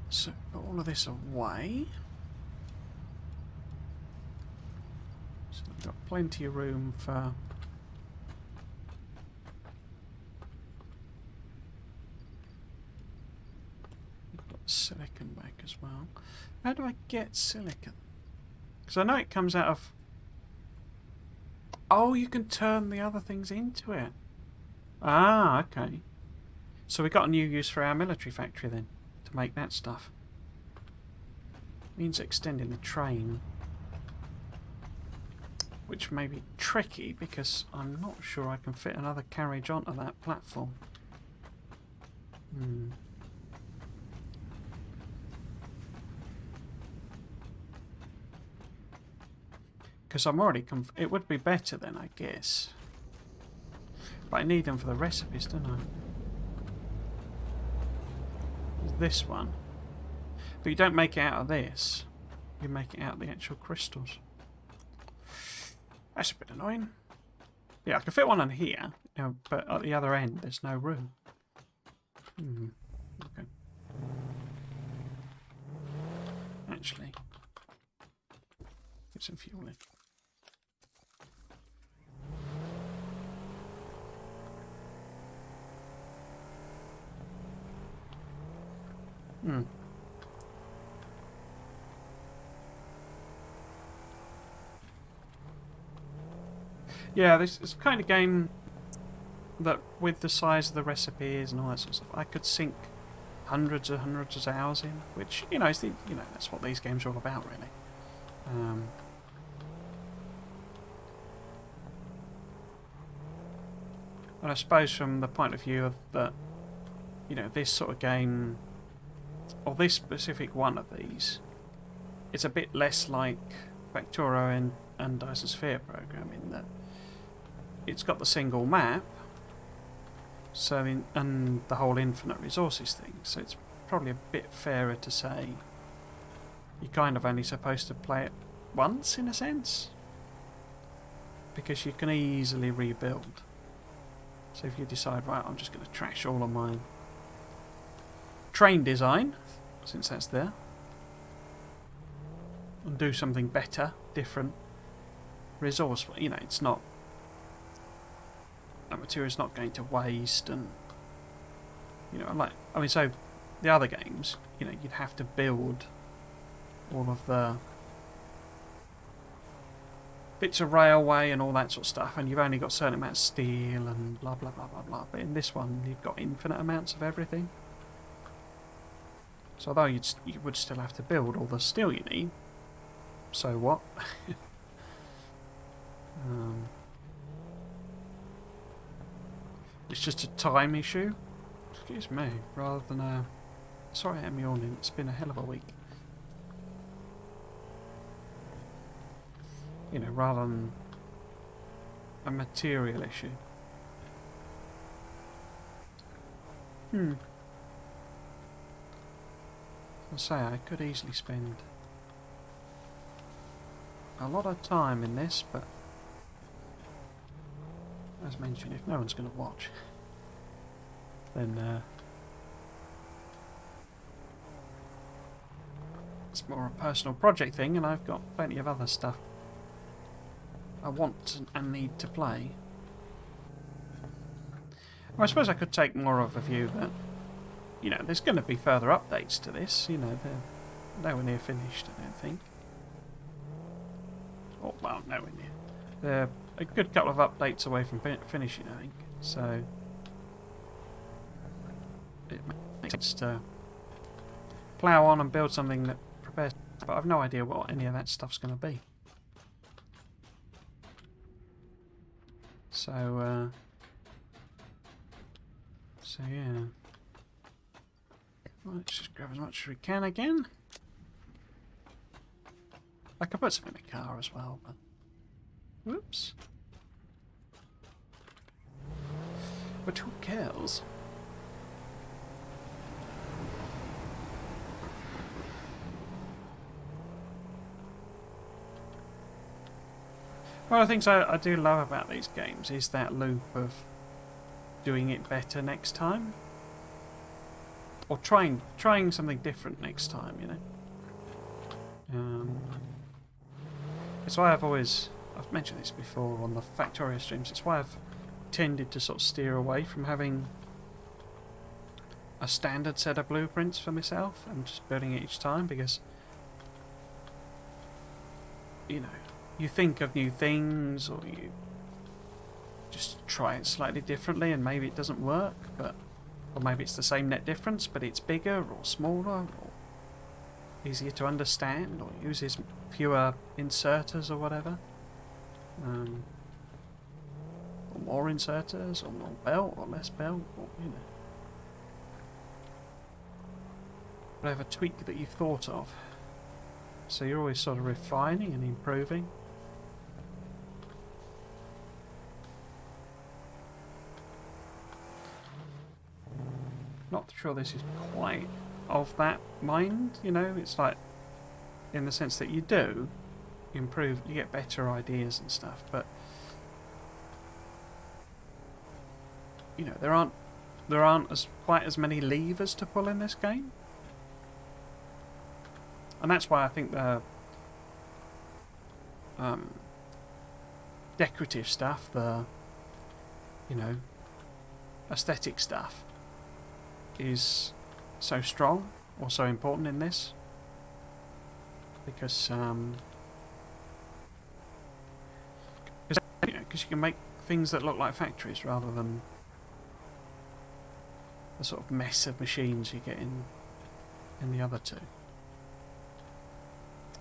So, put all of this away. So we've got plenty of room for... We've got silicon back as well. How do I get silicon? Because I know it comes out of... Oh, you can turn the other things into it. Ah, okay. So we got a new use for our military factory then, to make that stuff. Means extending the train. Which may be tricky because I'm not sure I can fit another carriage onto that platform. Because I'm already... it would be better then, I guess. But I need them for the recipes, don't I? This one. But you don't make it out of this. You make it out of the actual crystals. That's a bit annoying. Yeah, I can fit one on here, you know, but at the other end there's no room. Okay. Actually, get some fuel in. Yeah, this is the kind of game that, with the size of the recipes and all that sort of stuff, I could sink hundreds of hours in, which, you know, is that's what these games are all about, really. And I suppose from the point of view of that, you know, this sort of game, or this specific one of these, it's a bit less like Factorio and Dyson Sphere program in that it's got the single map, so and the whole infinite resources thing. So it's probably a bit fairer to say you're kind of only supposed to play it once in a sense, because you can easily rebuild. So if you decide, right, I'm just going to trash all of my train design, since that's there, and do something better, different, resourceful. You know, it's not... that material's not going to waste, and... you know, like... I mean, so, the other games, you know, you'd have to build all of the bits of railway and all that sort of stuff, and you've only got a certain amount of steel and blah blah blah blah blah. But in this one, you've got infinite amounts of everything. So although you would still have to build all the steel you need, so what? It's just a time issue. Excuse me, rather than a... Sorry I'm yawning, it's been a hell of a week. You know, rather than a material issue. I say, I could easily spend a lot of time in this, but as mentioned, if no one's going to watch, then it's more a personal project thing, and I've got plenty of other stuff I want and need to play. Well, I suppose I could take more of a view that, you know, there's going to be further updates to this. You know, they're nowhere near finished, I don't think. Oh, well, nowhere near. They're a good couple of updates away from finishing, I think. So it makes sense to plough on and build something that prepares. But I've no idea what any of that stuff's going to be. So yeah. Well, let's just grab as much as we can again. I could put some in the car as well, but... Whoops. But who cares? One of the things I do love about these games is that loop of doing it better next time. Or trying something different next time, you know. It's why I've mentioned this before on the Factorio streams, it's why I've tended to sort of steer away from having a standard set of blueprints for myself and just building it each time, because, you know, you think of new things, or you just try it slightly differently and maybe it doesn't work, or maybe it's the same net difference but it's bigger or smaller or easier to understand, or uses fewer inserters or whatever, or more inserters, or more belt or less belt, or, you know, whatever tweak that you've thought of. So you're always sort of refining and improving. Not sure this is quite of that mind, you know. It's like, in the sense that you do improve, you get better ideas and stuff, but, you know, there aren't quite as many levers to pull in this game. And that's why I think the decorative stuff, the, you know, aesthetic stuff is so strong or so important in this, because you can make things that look like factories rather than the sort of mess of machines you get in the other two.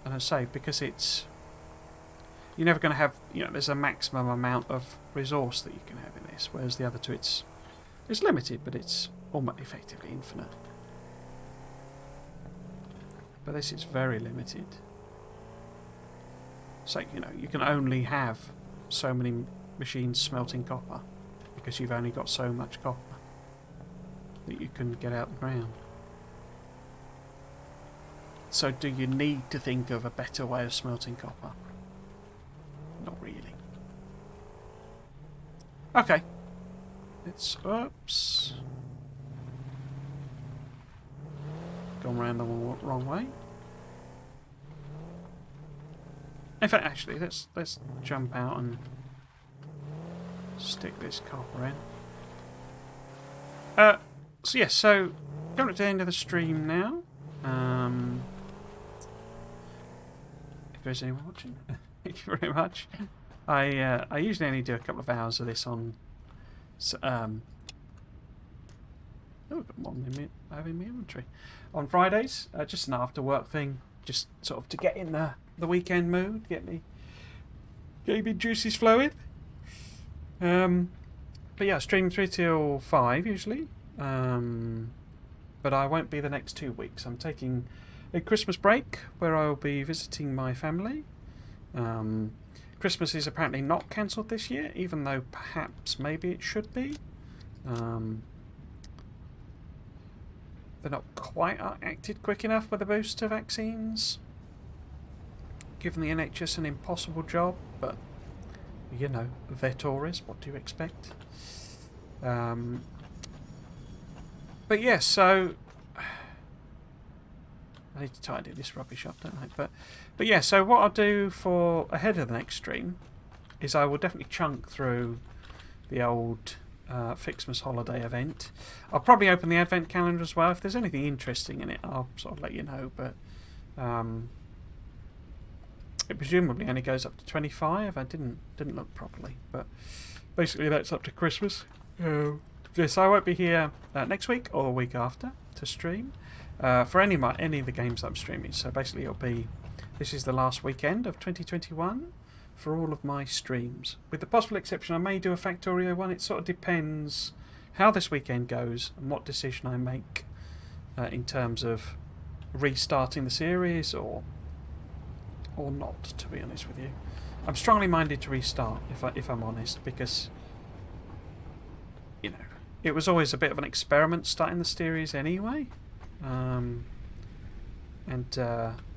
And I say, because you're never going to have, you know, there's a maximum amount of resource that you can have in this, whereas the other two, it's limited, but it's almost effectively infinite. But this is very limited. So, you know, you can only have so many machines smelting copper, because you've only got so much copper that you can get out the ground. So do you need to think of a better way of smelting copper? Not really. Okay. Oops. Gone round the wrong way. In fact, actually, let's jump out and stick this copper in. So yes, so coming to the end of the stream now. If there's anyone watching, thank you very much. I usually only do a couple of hours of this on. Oh, we've got one I have in my inventory on Fridays. Just an after work thing, just sort of to get in the weekend mood, get me juices flowing. But yeah, stream 3 till 5 usually. But I won't be the next 2 weeks. I'm taking a Christmas break where I will be visiting my family. Christmas is apparently not cancelled this year, even though perhaps maybe it should be. They're not quite acted quick enough with the booster vaccines, giving the NHS an impossible job, but, you know, they're tourists, what do you expect? But yeah, so I need to tidy this rubbish up, don't I? But yeah, so what I'll do for ahead of the next stream is I will definitely chunk through the old FICSIT holiday event. I'll probably open the advent calendar as well. If there's anything interesting in it, I'll sort of let you know. But it presumably only goes up to 25. I didn't look properly, but basically that's up to Christmas. Yes, I won't be here next week or the week after to stream for any of the games that I'm streaming. So basically this is the last weekend of 2021 for all of my streams. With the possible exception, I may do a Factorio one. It sort of depends how this weekend goes and what decision I make in terms of restarting the series or not, to be honest with you. I'm strongly minded to restart, if I'm honest, because, you know, it was always a bit of an experiment starting the series anyway. And And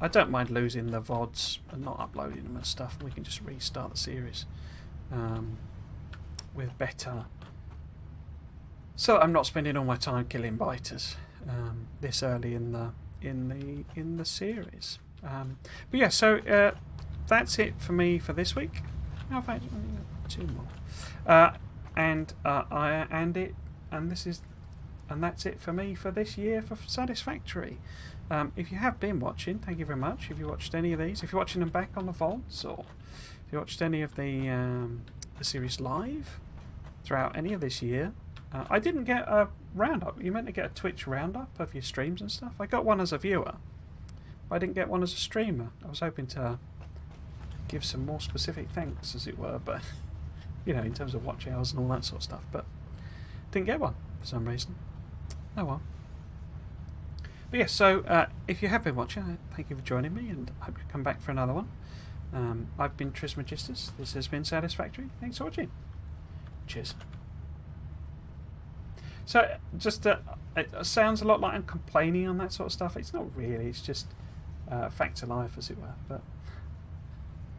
I don't mind losing the VODs and not uploading them and stuff. We can just restart the series with better. So I'm not spending all my time killing biters this early in the series. But yeah, so that's it for me for this week. Oh, in fact, two more. And that's it for me for this year for Satisfactory. If you have been watching, thank you very much. If you watched any of these, if you're watching them back on the VODs, or if you watched any of the series live throughout any of this year, I didn't get a roundup. You meant to get a Twitch roundup of your streams and stuff. I got one as a viewer, but I didn't get one as a streamer. I was hoping to give some more specific thanks, as it were, but you know, in terms of watch hours and all that sort of stuff, but didn't get one for some reason. Oh well. But yes, so if you have been watching, thank you for joining me, and I hope you come back for another one. I've been Trismegistus. This has been Satisfactory. Thanks for watching. Cheers. So, just it sounds a lot like I'm complaining on that sort of stuff. It's not really. It's just fact of life, as it were. But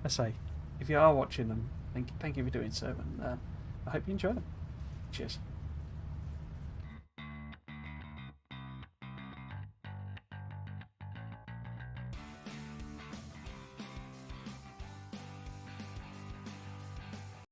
I say, if you are watching them, thank you for doing so, and I hope you enjoy them. Cheers.